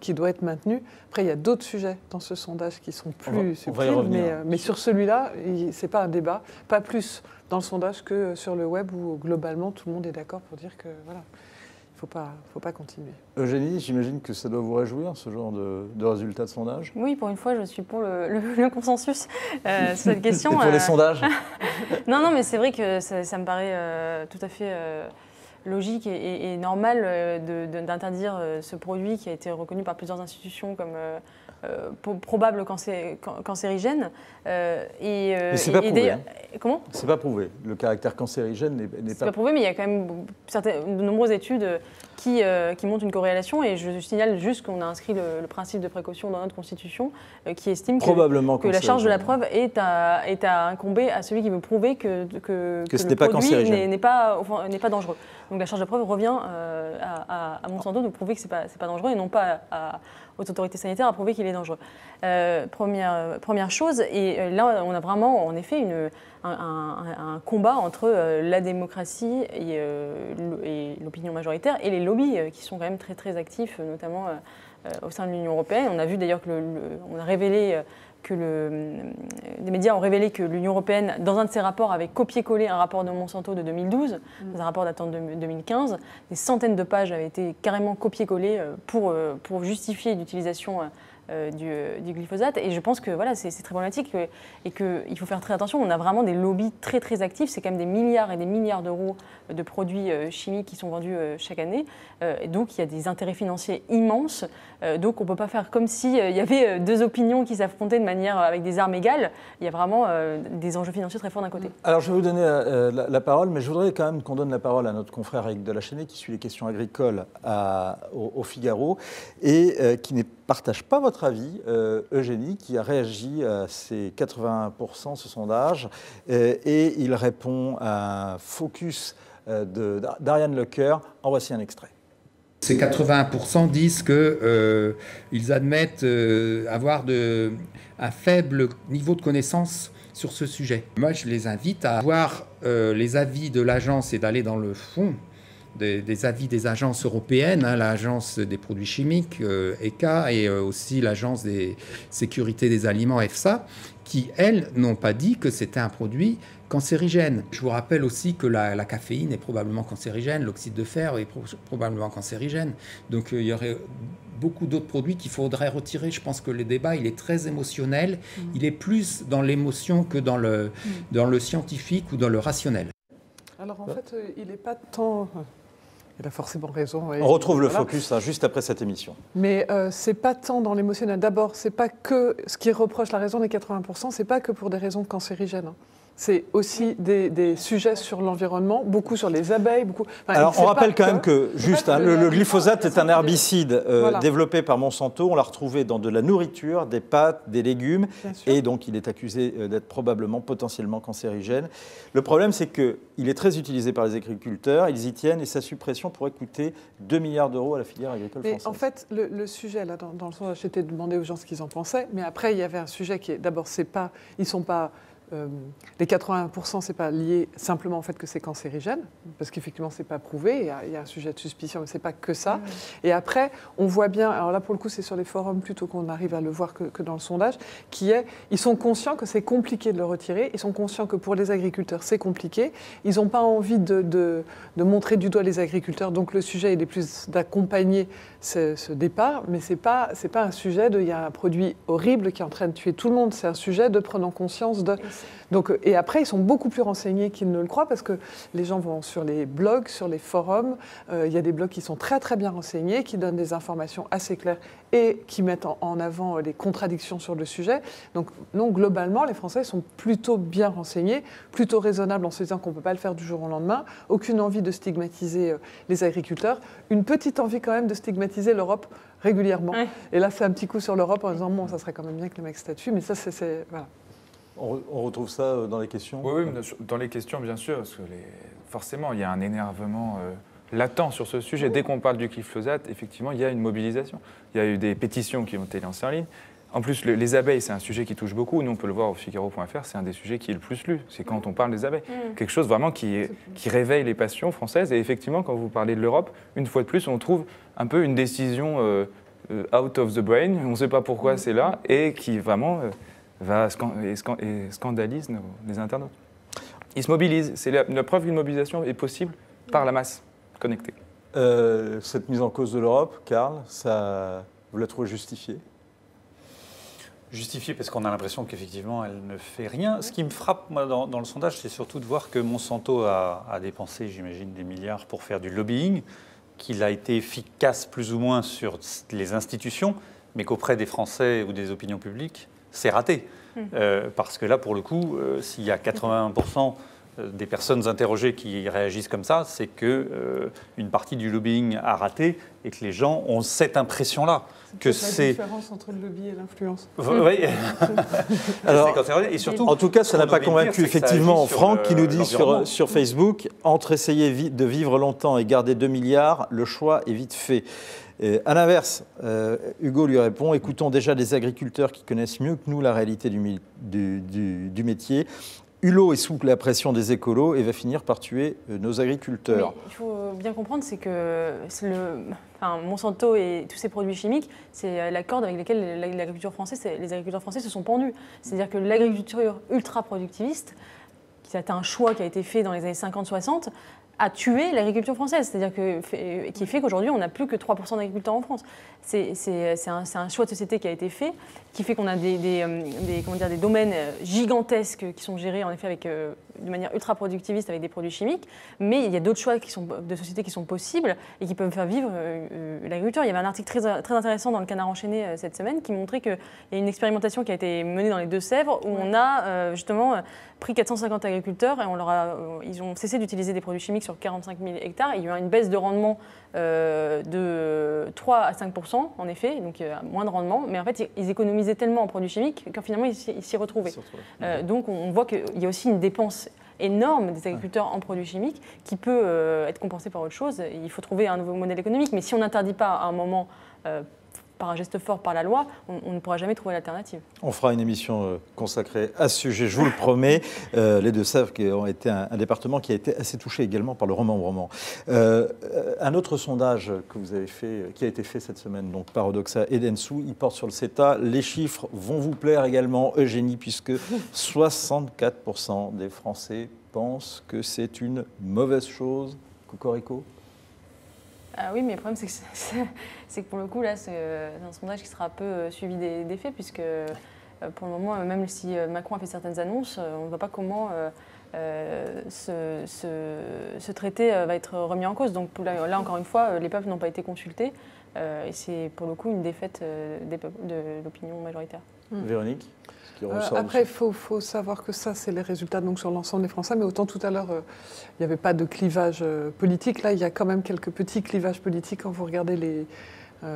qui doit être maintenu. Après, il y a d'autres sujets dans ce sondage qui sont plus subtils, mais sur celui-là, ce n'est pas un débat, pas plus dans le sondage que sur le web où globalement tout le monde est d'accord pour dire que voilà. Faut pas continuer. Eugénie, j'imagine que ça doit vous réjouir, ce genre de résultats de sondage? Oui, pour une fois, je suis pour le consensus sur cette question. Et pour les sondages? Non, mais c'est vrai que ça me paraît tout à fait logique et normal d'interdire ce produit qui a été reconnu par plusieurs institutions comme probable cancérigène. Mais c'est pas prouvé. Comment ? C'est pas prouvé. Le caractère cancérigène n'est pas prouvé, mais il y a quand même de nombreuses études qui montrent une corrélation. Et je signale juste qu'on a inscrit le principe de précaution dans notre Constitution qui estime que la charge de la preuve est à incomber à celui qui veut prouver que le produit n'est pas dangereux. Donc la charge de preuve revient à Monsanto de prouver que c'est pas dangereux et non pas aux autorités sanitaires à prouver qu'il est dangereux. Première chose, et là on a vraiment en effet un combat entre la démocratie et l'opinion majoritaire et les lobbies qui sont quand même très très actifs, notamment au sein de l'Union européenne. On a vu d'ailleurs on a révélé des médias ont révélé que l'Union européenne, dans un de ses rapports, avait copié-collé un rapport de Monsanto de 2012, dans un rapport datant de 2015. Des centaines de pages avaient été carrément copié-collées pour justifier l'utilisation du glyphosate. Et je pense que voilà, c'est très problématique et qu'il faut faire très attention. On a vraiment des lobbies très très actifs. C'est quand même des milliards et des milliards d'euros de produits chimiques qui sont vendus chaque année. Et donc il y a des intérêts financiers immenses. Donc on ne peut pas faire comme s'il y avait deux opinions qui s'affrontaient de manière avec des armes égales. Il y a vraiment des enjeux financiers très forts d'un côté. Alors je vais vous donner la parole, mais je voudrais quand même qu'on donne la parole à notre confrère Eric Delachesnais qui suit les questions agricoles au Figaro et qui ne partage pas votre avis, Eugénie, qui a réagi à ces 81%, ce sondage, et il répond à un focus d'Ariane Lecoeur. En voici un extrait. Ces 81% disent qu'ils admettent avoir un faible niveau de connaissance sur ce sujet. Moi, je les invite à voir les avis de l'agence et d'aller dans le fond des avis des agences européennes, l'agence des produits chimiques, ECHA, et aussi l'agence des sécurités des aliments, EFSA, qui, elles, n'ont pas dit que c'était un produit cancérigène. Je vous rappelle aussi que la caféine est probablement cancérigène, l'oxyde de fer est probablement cancérigène. Donc il y aurait beaucoup d'autres produits qu'il faudrait retirer. Je pense que le débat, il est très émotionnel. Il est plus dans l'émotion que dans le scientifique ou dans le rationnel. Alors en fait, il n'est pas tant... Il a forcément raison. On retrouve le focus juste après cette émission. Mais c'est pas tant dans l'émotionnel. D'abord, c'est pas que ce qui reproche la raison des 80%, c'est pas que pour des raisons cancérigènes. C'est aussi des sujets sur l'environnement, beaucoup sur les abeilles. Alors, on rappelle quand même que, le glyphosate est un herbicide développé par Monsanto. On l'a retrouvé dans de la nourriture, des pâtes, des légumes. Et donc, il est accusé d'être probablement potentiellement cancérigène. Le problème, c'est qu'il est très utilisé par les agriculteurs. Ils y tiennent et sa suppression pourrait coûter 2 milliards d'euros à la filière agricole française. Mais en fait, le sujet, là, dans le sondage, j'étais demandé aux gens ce qu'ils en pensaient. Mais après, il y avait un sujet qui est, d'abord, ils ne sont pas... les 81%, ce n'est pas lié simplement au fait que c'est cancérigène, parce qu'effectivement, ce n'est pas prouvé, il y a un sujet de suspicion, mais ce n'est pas que ça. Et après, on voit bien, alors là, pour le coup, c'est sur les forums plutôt qu'on arrive à le voir que dans le sondage, ils sont conscients que c'est compliqué de le retirer, ils sont conscients que pour les agriculteurs, c'est compliqué, ils n'ont pas envie de montrer du doigt les agriculteurs, donc le sujet, il est plus d'accompagner ce départ, mais ce n'est pas un sujet il y a un produit horrible qui est en train de tuer tout le monde, c'est un sujet de prendre en conscience de... Donc, et après, ils sont beaucoup plus renseignés qu'ils ne le croient parce que les gens vont sur les blogs, sur les forums. Il y a des blogs qui sont très très bien renseignés, qui donnent des informations assez claires et qui mettent en avant les contradictions sur le sujet. Donc globalement, les Français sont plutôt bien renseignés, plutôt raisonnables en se disant qu'on ne peut pas le faire du jour au lendemain. Aucune envie de stigmatiser les agriculteurs. Une petite envie quand même de stigmatiser l'Europe régulièrement. Ouais. Et là, c'est un petit coup sur l'Europe en disant bon, ça serait quand même bien que les mecs statuent, mais ça, c'est voilà. On retrouve ça dans les questions ? Oui, dans les questions, bien sûr, parce que forcément, il y a un énervement latent sur ce sujet. Dès qu'on parle du glyphosate, effectivement, il y a une mobilisation. Il y a eu des pétitions qui ont été lancées en ligne. En plus, les abeilles, c'est un sujet qui touche beaucoup. Nous, on peut le voir au Figaro.fr, c'est un des sujets qui est le plus lu. C'est quand on parle des abeilles. Quelque chose vraiment qui réveille les passions françaises. Et effectivement, quand vous parlez de l'Europe, une fois de plus, on trouve un peu une décision out of the brain. On ne sait pas pourquoi c'est là et qui vraiment... scandalise les internautes. Ils se mobilisent. C'est la preuve qu'une mobilisation est possible par la masse connectée. Cette mise en cause de l'Europe, Karl, vous la trouvez justifiée ? Justifiée parce qu'on a l'impression qu'effectivement, elle ne fait rien. Ce qui me frappe, moi, dans le sondage, c'est surtout de voir que Monsanto a dépensé, j'imagine, des milliards pour faire du lobbying, qu'il a été efficace plus ou moins sur les institutions, mais qu'auprès des Français ou des opinions publiques, c'est raté. Parce que là, pour le coup, s'il y a 81% des personnes interrogées qui réagissent comme ça, c'est qu'une partie du lobbying a raté et que les gens ont cette impression-là. C'est la différence entre le lobby et l'influence. Oui. Alors, et surtout, en tout cas, ça n'a pas convaincu effectivement Franck qui nous dit sur Facebook, entre essayer de vivre longtemps et garder 2 milliards, le choix est vite fait. À l'inverse, Hugo lui répond, écoutons déjà les agriculteurs qui connaissent mieux que nous la réalité du métier. Hulot est sous la pression des écolos et va finir par tuer nos agriculteurs. Mais il faut bien comprendre, c'est que Monsanto et tous ces produits chimiques, c'est la corde avec laquelle les agriculteurs français se sont pendus. C'est-à-dire que l'agriculture ultra-productiviste, qui a été un choix qui a été fait dans les années 50-60, a tué l'agriculture française, c'est-à-dire qui fait qu'aujourd'hui, on n'a plus que 3% d'agriculteurs en France. C'est un choix de société qui a été fait, qui fait qu'on a des domaines gigantesques qui sont gérés en effet de manière ultra-productiviste avec des produits chimiques, mais il y a d'autres choix de société qui sont possibles et qui peuvent faire vivre l'agriculture. Il y avait un article très intéressant dans le Canard enchaîné cette semaine qui montrait qu'il y a une expérimentation qui a été menée dans les Deux-Sèvres où on a justement pris 450 agriculteurs et ils ont cessé d'utiliser des produits chimiques sur 45 000 hectares. Il y a eu une baisse de rendement de 3 à 5%, en effet, donc moins de rendement. Mais en fait, ils économisaient tellement en produits chimiques qu'en finalement, ils s'y retrouvaient. Donc, on voit qu'il y a aussi une dépense énorme des agriculteurs en produits chimiques qui peut être compensée par autre chose. Il faut trouver un nouveau modèle économique. Mais si on n'interdit pas à un moment... par un geste fort par la loi, on ne pourra jamais trouver l'alternative. On fera une émission consacrée à ce sujet, je vous le promets. Les Deux-Sèvres qui ont été un département qui a été assez touché également par le remembrement. Un autre sondage que vous avez fait, qui a été fait cette semaine, donc par Odoxa et Dentsu, il porte sur le CETA. Les chiffres vont vous plaire également, Eugénie, puisque 64% des Français pensent que c'est une mauvaise chose. Cocorico ? Ah oui, mais le problème, c'est que pour le coup, là, c'est un sondage qui sera un peu suivi des faits, puisque pour le moment, même si Macron a fait certaines annonces, on ne voit pas comment ce traité va être remis en cause. Donc là, encore une fois, les peuples n'ont pas été consultés, et c'est pour le coup une défaite de l'opinion majoritaire. Véronique ? Après, il faut savoir que ça, c'est les résultats donc, sur l'ensemble des Français. Mais autant tout à l'heure, il n'y avait pas de clivage politique. Là, il y a quand même quelques petits clivages politiques quand vous regardez les...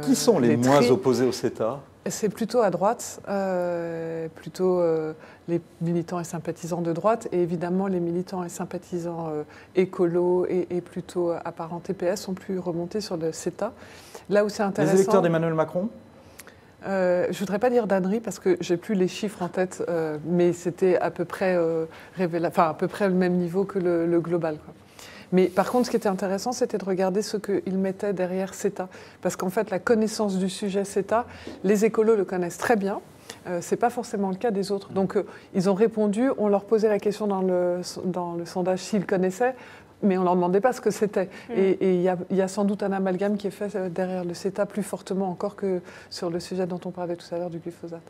Qui sont les moins opposés au CETA ? C'est plutôt à droite, plutôt les militants et sympathisants de droite. Et évidemment, les militants et sympathisants écolos et plutôt apparentés PS sont plus remontés sur le CETA. Là où c'est intéressant... Les électeurs d'Emmanuel Macron ? Je ne voudrais pas dire d'ânerie parce que j'ai plus les chiffres en tête, mais c'était à peu près à peu près le même niveau que le global, quoi. Mais par contre, ce qui était intéressant, c'était de regarder ce qu'ils mettaient derrière CETA. Parce qu'en fait, la connaissance du sujet CETA, les écolos le connaissent très bien. Ce n'est pas forcément le cas des autres. Donc, ils ont répondu, on leur posait la question dans le sondage s'ils connaissaient. Mais on ne leur demandait pas ce que c'était. Et il y a sans doute un amalgame qui est fait derrière le CETA plus fortement encore que sur le sujet dont on parlait tout à l'heure du glyphosate.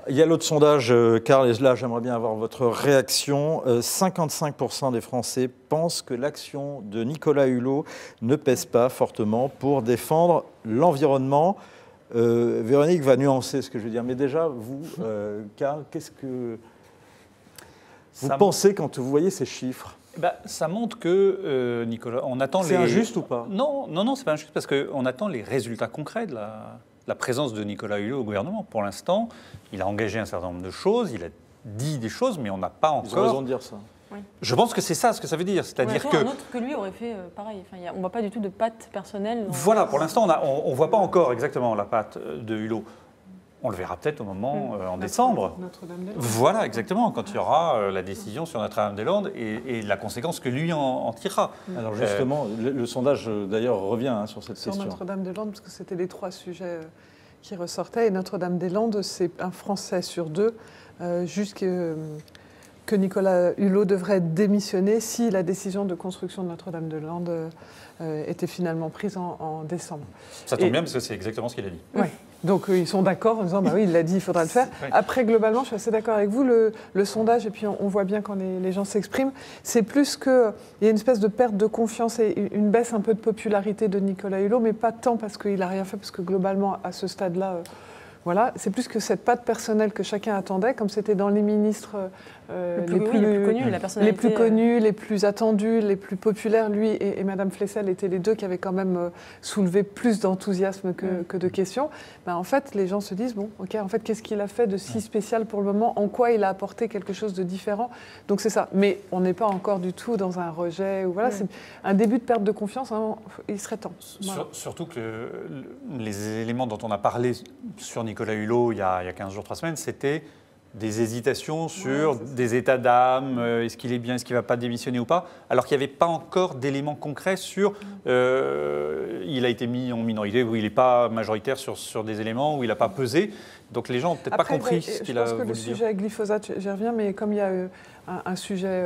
Il y a l'autre sondage, Karl, et là j'aimerais bien avoir votre réaction. 55% des Français pensent que l'action de Nicolas Hulot ne pèse pas fortement pour défendre l'environnement. Véronique va nuancer ce que je veux dire, mais déjà, vous, Karl, qu'est-ce que vous pensez quand vous voyez ces chiffres ? Ça montre que Nicolas, on attend C'est injuste ou pas ? Non, c'est pas injuste parce qu'on attend les résultats concrets de la présence de Nicolas Hulot au gouvernement. Pour l'instant, il a engagé un certain nombre de choses, il a dit des choses, mais on n'a pas encore... Ils ont raison de dire ça. Oui. Je pense que c'est ça ce que ça veut dire, c'est-à-dire que... Un autre que lui aurait fait pareil. Enfin, on ne voit pas du tout de patte personnelle. Voilà, pour l'instant, on ne voit pas encore exactement la patte de Hulot. On le verra peut-être au moment en décembre. Notre-Dame-des-Landes. Voilà, exactement, quand il y aura la décision sur Notre-Dame-des-Landes et la conséquence que lui en tirera. Alors justement, le sondage d'ailleurs revient sur cette question. Sur Notre-Dame-des-Landes, parce que c'était les 3 sujets qui ressortaient. Et Notre-Dame-des-Landes, c'est un Français sur 2, que Nicolas Hulot devrait démissionner si la décision de construction de Notre-Dame-des-Landes était finalement prise en décembre. Ça tombe bien parce que c'est exactement ce qu'il a dit. Oui. Donc ils sont d'accord en disant oui, il l'a dit, il faudra le faire. Oui. Après, globalement, je suis assez d'accord avec vous, le sondage, et puis on voit bien quand les gens s'expriment, c'est plus qu'il y a une espèce de perte de confiance et une baisse un peu de popularité de Nicolas Hulot, mais pas tant parce qu'il n'a rien fait, parce que globalement, à ce stade-là, voilà, c'est plus que cette patte personnelle que chacun attendait, comme c'était dans les ministres les plus connus, les plus attendus, les plus populaires. Lui et Madame Flessel étaient les 2 qui avaient quand même soulevé plus d'enthousiasme que de questions. En fait, les gens se disent, bon, ok, en fait, qu'est-ce qu'il a fait de si spécial pour le moment ? En quoi il a apporté quelque chose de différent ? Donc c'est ça. Mais on n'est pas encore du tout dans un rejet. Voilà, c'est un début de perte de confiance. Hein, il serait temps. Voilà. Surtout que les éléments dont on a parlé sur Nicolas Hulot il y a 15 jours, 3 semaines, c'était des hésitations sur des états d'âme, est-ce qu'il est bien, est-ce qu'il ne va pas démissionner ou pas, alors qu'il n'y avait pas encore d'éléments concrets sur il a été mis en minorité ou il n'est pas majoritaire sur des éléments où il n'a pas pesé. Donc les gens n'ont peut-être pas compris ce qu'il a voulu dire. Je pense que le sujet glyphosate, j'y reviens, mais comme il y a un sujet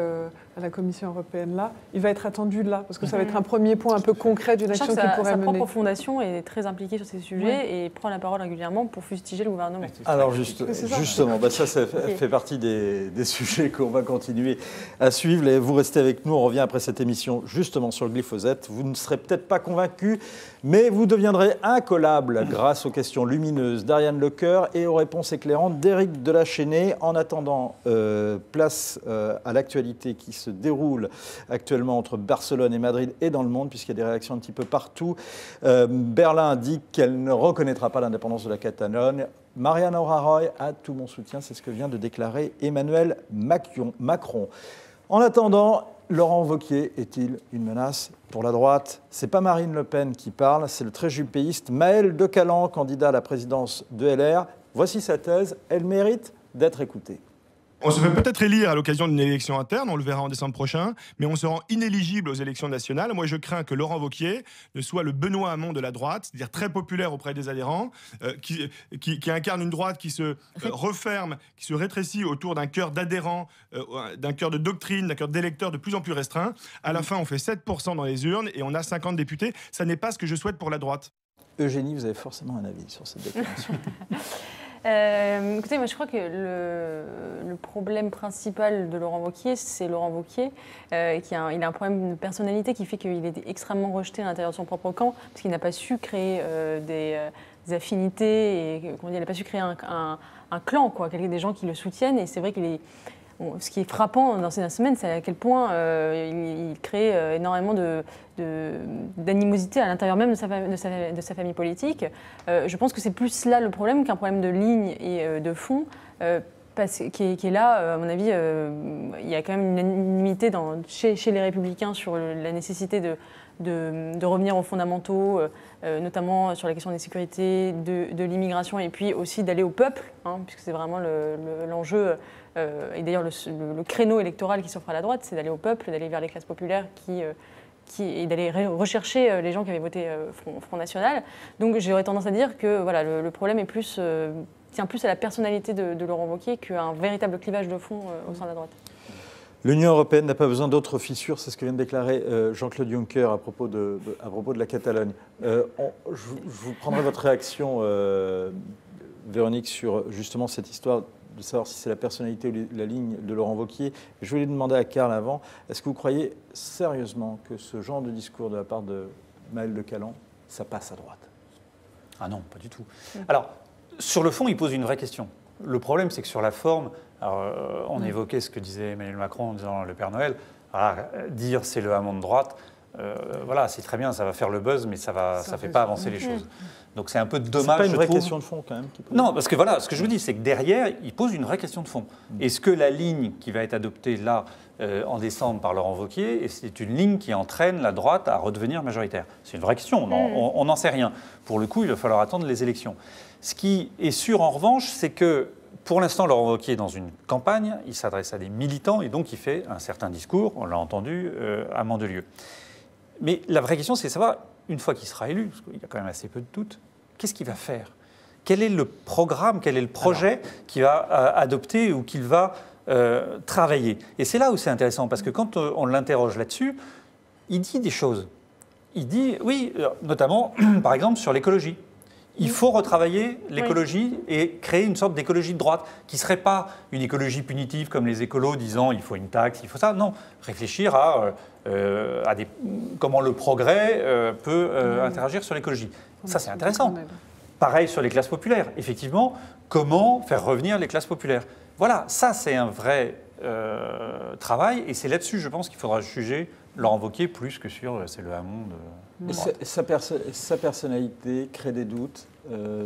à la Commission européenne là, il va être attendu là, parce que ça va être un premier point un peu concret d'une action qu'il pourrait mener. Sa propre fondation est très impliquée sur ces sujets et prend la parole régulièrement pour fustiger le gouvernement. Alors justement, ça fait partie des sujets qu'on va continuer à suivre. Et vous restez avec nous, on revient après cette émission justement sur le glyphosate. Vous ne serez peut-être pas convaincus, mais vous deviendrez incollable grâce aux questions lumineuses d'Ariane Lecoeur et aux réponses éclairantes d'Éric Delachesnay. En attendant, place à l'actualité qui se déroule actuellement entre Barcelone et Madrid et dans le monde, puisqu'il y a des réactions un petit peu partout. Berlin dit qu'elle ne reconnaîtra pas l'indépendance de la Catalogne. Mariano Rajoy a tout mon soutien, c'est ce que vient de déclarer Emmanuel Macron. En attendant, Laurent Wauquiez est-il une menace pour la droite ? Ce n'est pas Marine Le Pen qui parle, c'est le très jupéiste Maël De Caland, candidat à la présidence de LR. Voici sa thèse, elle mérite d'être écoutée. On se fait peut-être élire à l'occasion d'une élection interne, on le verra en décembre prochain, mais on se rend inéligible aux élections nationales. Moi, je crains que Laurent Wauquiez ne soit le Benoît Hamon de la droite, c'est-à-dire très populaire auprès des adhérents, qui incarne une droite qui se referme, qui se rétrécit autour d'un cœur d'adhérents, d'un cœur de doctrine, d'un cœur d'électeurs de plus en plus restreint. À la fin, on fait 7% dans les urnes et on a 50 députés. Ça n'est pas ce que je souhaite pour la droite. Eugénie, vous avez forcément un avis sur cette déclaration. Écoutez, moi je crois que le problème principal de Laurent Wauquiez, c'est Laurent Wauquiez, il a un problème de personnalité qui fait qu'il est extrêmement rejeté à l'intérieur de son propre camp, parce qu'il n'a pas su créer des affinités, et il n'a pas su créer un clan, des gens qui le soutiennent, et c'est vrai qu'il est... ce qui est frappant dans ces dernières semaines, c'est à quel point il crée énormément d'animosité à l'intérieur même de sa famille politique. Je pense que c'est plus là le problème qu'un problème de ligne et de fond, qui est là, à mon avis, il y a quand même une unanimité chez les Républicains sur la nécessité de revenir aux fondamentaux, notamment sur la question des sécurités, de l'immigration, et puis aussi d'aller au peuple, puisque c'est vraiment l'enjeu. Et d'ailleurs, le créneau électoral qui s'offre à la droite, c'est d'aller au peuple, d'aller vers les classes populaires et d'aller rechercher les gens qui avaient voté Front National. Donc j'aurais tendance à dire que voilà, le problème est tient plus à la personnalité de Laurent Wauquiez qu'à un véritable clivage de fond au sein de la droite. L'Union européenne n'a pas besoin d'autres fissures, c'est ce que vient de déclarer Jean-Claude Juncker à propos de la Catalogne. Je vous prendrai votre réaction, Véronique, sur justement cette histoire de savoir si c'est la personnalité ou la ligne de Laurent Wauquiez. Je voulais demander à Karl avant, est-ce que vous croyez sérieusement que ce genre de discours de la part de Maël Le Calan, ça passe à droite? Ah non, pas du tout. Alors, sur le fond, il pose une vraie question. Le problème, c'est que sur la forme, on évoquait ce que disait Emmanuel Macron en disant le Père Noël. Voilà, dire c'est le hamon de droite, voilà, c'est très bien, ça va faire le buzz, mais ça ne fait pas avancer les choses. Donc c'est un peu dommage. C'est pas une vraie question de fond quand même. Non, parce que voilà, ce que je vous dis, c'est que derrière, il pose une vraie question de fond. Est-ce que la ligne qui va être adoptée là en décembre par Laurent Wauquiez, c'est une ligne qui entraîne la droite à redevenir majoritaire? C'est une vraie question, on n'en sait rien. Pour le coup, il va falloir attendre les élections. Ce qui est sûr en revanche, c'est que pour l'instant, Laurent Wauquiez est dans une campagne, il s'adresse à des militants et donc il fait un certain discours, on l'a entendu, à Mandelieu. Mais la vraie question, c'est de savoir, une fois qu'il sera élu, parce qu'il y a quand même assez peu de doutes, qu'est-ce qu'il va faire? Quel est le programme, quel est le projet qu'il va adopter ou qu'il va travailler? Et c'est là où c'est intéressant, parce que quand on l'interroge là-dessus, il dit des choses. Il dit, oui, notamment, par exemple, sur l'écologie. Il faut retravailler l'écologie et créer une sorte d'écologie de droite qui ne serait pas une écologie punitive comme les écolos disant il faut une taxe, il faut ça. Non, réfléchir à comment le progrès peut interagir sur l'écologie. Ça, c'est intéressant. Pareil sur les classes populaires. Effectivement, comment faire revenir les classes populaires? Voilà, ça, c'est un vrai travail et c'est là-dessus, je pense, qu'il faudra juger Laurent Wauquiez plus que sur c'est le hamon de droite. Sa personnalité crée des doutes.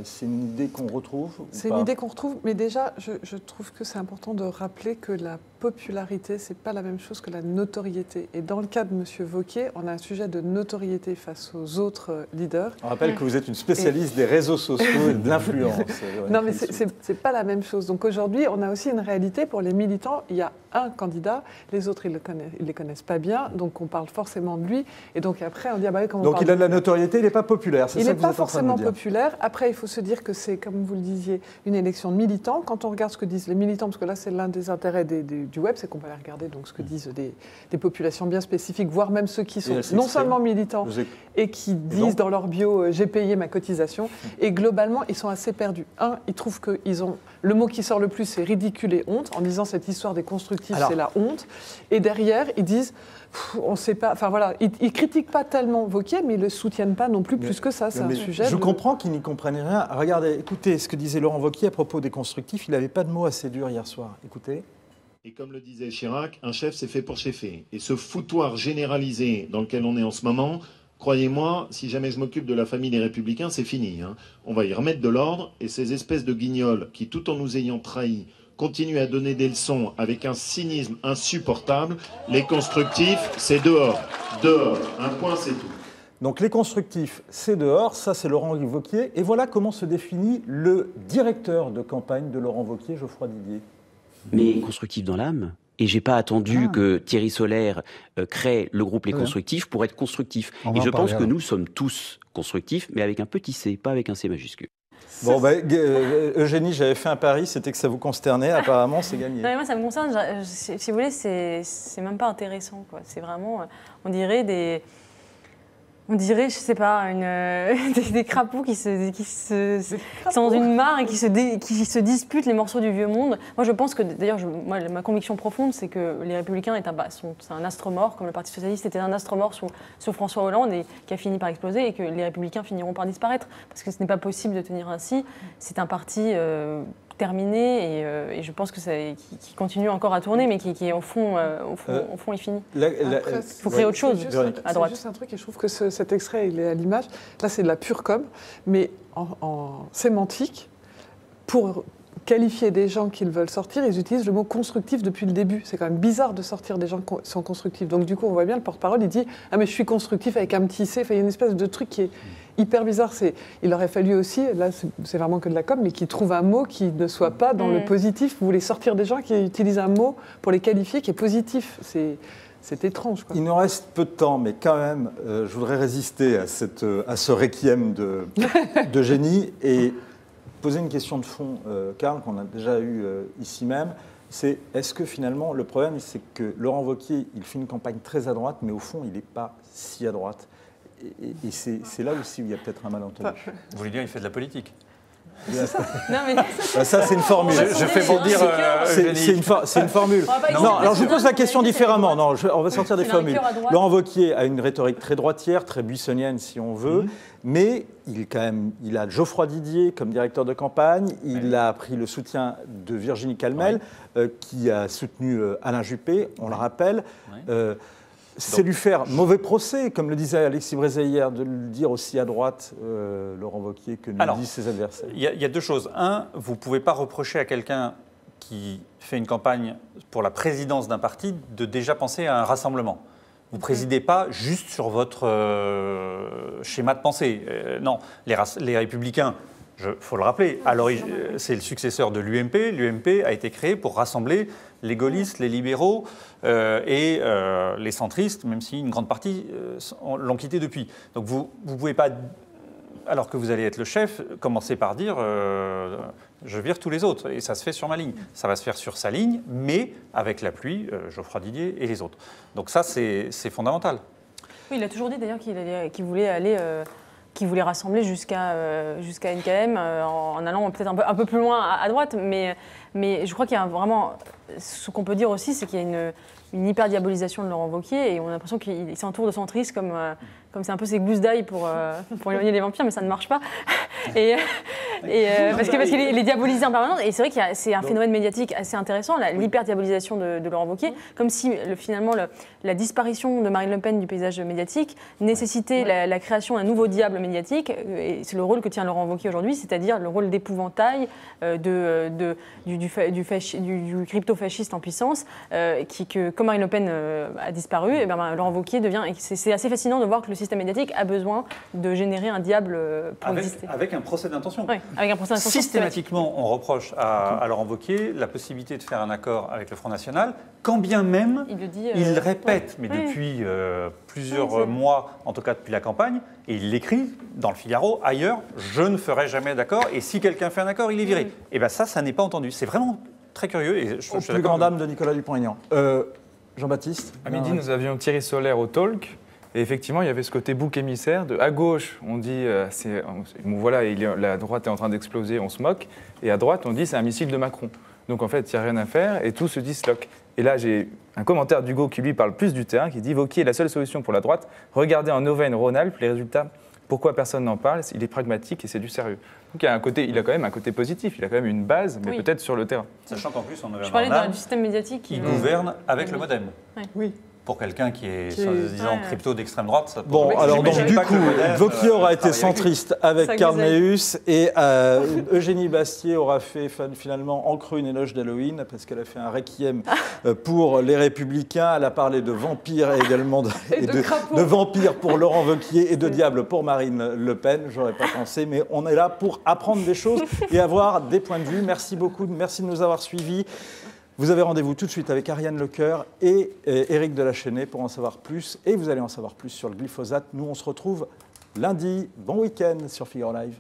C'est une idée qu'on retrouve? C'est une idée qu'on retrouve, mais déjà, je trouve que c'est important de rappeler que la popularité, c'est pas la même chose que la notoriété. Et dans le cas de M. Wauquiez, on a un sujet de notoriété face aux autres leaders. On rappelle que vous êtes une spécialiste des réseaux sociaux et de l'influence. Non, mais c'est pas la même chose. Donc aujourd'hui, on a aussi une réalité pour les militants. Il y a un candidat, les autres, ils les connaissent pas bien, donc on parle forcément de lui. Et donc après, on dit, ah bah oui, comment on parle il a de la notoriété, il n'est pas populaire, c'est ça que vous êtes en train de dire. Il n'est pas forcément populaire. Après, il faut se dire que c'est, comme vous le disiez, une élection de militants. Quand on regarde ce que disent les militants, parce que là, c'est l'un des intérêts du web, c'est qu'on va aller regarder donc, ce que disent des populations bien spécifiques, voire même ceux qui sont non seulement militants et qui disent dans leur bio « j'ai payé ma cotisation ». Et globalement, ils sont assez perdus. Ils trouvent qu'ils ont... Le mot qui sort le plus, c'est ridicule et honte, en disant cette histoire des constructifs, c'est la honte. Et derrière, ils disent... on ne sait pas, enfin voilà, ils ne critiquent pas tellement Wauquiez, mais ils ne le soutiennent pas non plus que ça, c'est un sujet... Je comprends qu'ils n'y comprennent rien. Regardez, écoutez ce que disait Laurent Wauquiez à propos des constructifs, il n'avait pas de mots assez durs hier soir, écoutez. Et comme le disait Chirac, un chef c'est fait pour cheffer. Et ce foutoir généralisé dans lequel on est en ce moment, croyez-moi, si jamais je m'occupe de la famille des Républicains, c'est fini. On va y remettre de l'ordre, et ces espèces de guignols qui, tout en nous ayant trahis, continuent à donner des leçons avec un cynisme insupportable. Les constructifs, c'est dehors. Dehors. Un point, c'est tout. Donc les constructifs, c'est dehors. Ça, c'est Laurent Wauquiez. Et voilà comment se définit le directeur de campagne de Laurent Wauquiez, Geoffroy Didier. Mais constructif dans l'âme. Et j'ai pas attendu que Thierry Solaire crée le groupe Les Constructifs pour être constructif. Et je pense que nous sommes tous constructifs, mais avec un petit c, pas avec un c majuscule. Bon, Eugénie, j'avais fait un pari, c'était que ça vous consternait. Apparemment, c'est gagné. Non, mais moi, ça me concerne. Si vous voulez, c'est même pas intéressant, quoi. C'est vraiment, on dirait, je sais pas, des crapauds qui sont dans une mare et qui se disputent les morceaux du vieux monde. Moi, je pense que, d'ailleurs, ma conviction profonde, c'est que les Républicains c'est un astre mort, comme le Parti Socialiste était un astre mort sous François Hollande et qui a fini par exploser, et que les Républicains finiront par disparaître. Parce que ce n'est pas possible de tenir ainsi. C'est un parti terminé et je pense que qui continue encore à tourner, mais qui au fond est fini. Il faut créer autre chose à droite. C'est juste un truc, et je trouve que cet extrait, il est à l'image. Là, c'est de la pure com, mais en sémantique, pour qualifier des gens qu'ils veulent sortir, ils utilisent le mot constructif depuis le début. C'est quand même bizarre de sortir des gens qui sont constructifs. Donc du coup, on voit bien, le porte-parole, il dit « Ah mais je suis constructif avec un petit C ». Enfin, il y a une espèce de truc qui est hyper bizarre. Il aurait fallu aussi, là c'est vraiment que de la com, mais qu'ils trouvent un mot qui ne soit pas dans le positif. Vous voulez sortir des gens qui utilisent un mot pour les qualifier qui est positif. C'est étrange, quoi. Il nous reste peu de temps, mais quand même, je voudrais résister à ce requiem d'Eugénie et poser une question de fond, Karl, qu'on a déjà eu ici même. c'est est-ce que finalement, le problème, c'est que Laurent Wauquiez, il fait une campagne très à droite, mais au fond, il n'est pas si à droite. Et c'est là aussi où il y a peut-être un malentendu. Vous voulez dire, il fait de la politique? Non, mais ça, c'est une formule. Je fais pour dire. C'est une formule. Non, alors je vous pose la question différemment. Non, on va sortir des formules. Laurent Wauquiez a une rhétorique très droitière, très buissonnienne, si on veut, mais il a Geoffroy Didier comme directeur de campagne. Il a pris le soutien de Virginie Calmel, qui a soutenu Alain Juppé, on le rappelle. C'est lui faire mauvais procès, comme le disait Alexis Brézé hier, de le dire aussi à droite, Laurent Wauquiez, que ne disent ses adversaires. Il y a deux choses. Un, vous ne pouvez pas reprocher à quelqu'un qui fait une campagne pour la présidence d'un parti de déjà penser à un rassemblement. Vous ne présidez pas juste sur votre schéma de pensée. Non, les Républicains, il faut le rappeler, c'est le successeur de l'UMP. L'UMP a été créé pour rassembler les gaullistes, les libéraux et les centristes, même si une grande partie l'ont quitté depuis. Donc vous ne pouvez pas, alors que vous allez être le chef, commencer par dire je vire tous les autres. Et ça se fait sur ma ligne. Ça va se faire sur sa ligne, mais avec l'appui, Geoffroy Didier et les autres. Donc ça, c'est fondamental. Oui, il a toujours dit d'ailleurs qu'il voulait aller... qui voulait rassembler jusqu'à NKM en allant peut-être un peu plus loin à droite. Mais je crois qu'il y a vraiment... Ce qu'on peut dire aussi, c'est qu'il y a une hyper-diabolisation de Laurent Wauquiez et on a l'impression qu'il s'entoure de centristes comme c'est un peu ses gousses d'ail pour éloigner les vampires, mais ça ne marche pas. Parce qu'il est diabolisé en permanence. Et c'est vrai que c'est un phénomène médiatique assez intéressant, l'hyper-diabolisation de Laurent Wauquiez, comme si finalement la disparition de Marine Le Pen du paysage médiatique nécessitait la création d'un nouveau diable médiatique. Et c'est le rôle que tient Laurent Wauquiez aujourd'hui, c'est-à-dire le rôle d'épouvantail du crypto-fasciste en puissance, comme Marine Le Pen a disparu, et Laurent Wauquiez devient... C'est assez fascinant de voir que le système médiatique a besoin de générer un diable pour exister. Avec un procès d'intention. Oui, avec un procès d'intention. Systématiquement, on reproche à Laurent Wauquiez la possibilité de faire un accord avec le Front National, quand bien même il le répète, mais depuis plusieurs mois, en tout cas depuis la campagne, et il l'écrit dans le Figaro, ailleurs, je ne ferai jamais d'accord, et si quelqu'un fait un accord, il est viré. Et bien ça n'est pas entendu. C'est vraiment très curieux. Et au plus grand dame de Nicolas Dupont-Aignan. Jean-Baptiste. À midi, nous avions Thierry Solaire au talk. Et effectivement, il y avait ce côté bouc émissaire. À gauche, on dit, voilà, la droite est en train d'exploser, on se moque. Et à droite, on dit, c'est un missile de Macron. Donc en fait, il n'y a rien à faire et tout se disloque. Et là, j'ai un commentaire d'Hugo qui lui parle plus du terrain, qui dit, Wauquiez est la seule solution pour la droite. Regardez en Auvergne-Rhône-Alpes les résultats. Pourquoi personne n'en parle? Il est pragmatique et c'est du sérieux. Donc il a quand même un côté positif, il a quand même une base, mais peut-être sur le terrain. Sachant qu'en plus, on avait Je parlais du système médiatique. Il gouverne avec le MoDem. Oui. Pour quelqu'un qui est, disant, crypto d'extrême droite. Ça alors donc du coup, Wauquiez aura été centriste avec Karl Meus et Eugénie Bastier aura fait finalement en creux une éloge d'Halloween parce qu'elle a fait un requiem pour les Républicains. Elle a parlé de vampires et également de vampires pour Laurent Wauquiez et de diable pour Marine Le Pen. J'aurais pas pensé, mais on est là pour apprendre des choses et avoir des points de vue. Merci beaucoup, merci de nous avoir suivis. Vous avez rendez-vous tout de suite avec Ariane Lecoeur et Éric Delachesnais pour en savoir plus. Et vous allez en savoir plus sur le glyphosate. Nous, on se retrouve lundi. Bon week-end sur Figaro Live.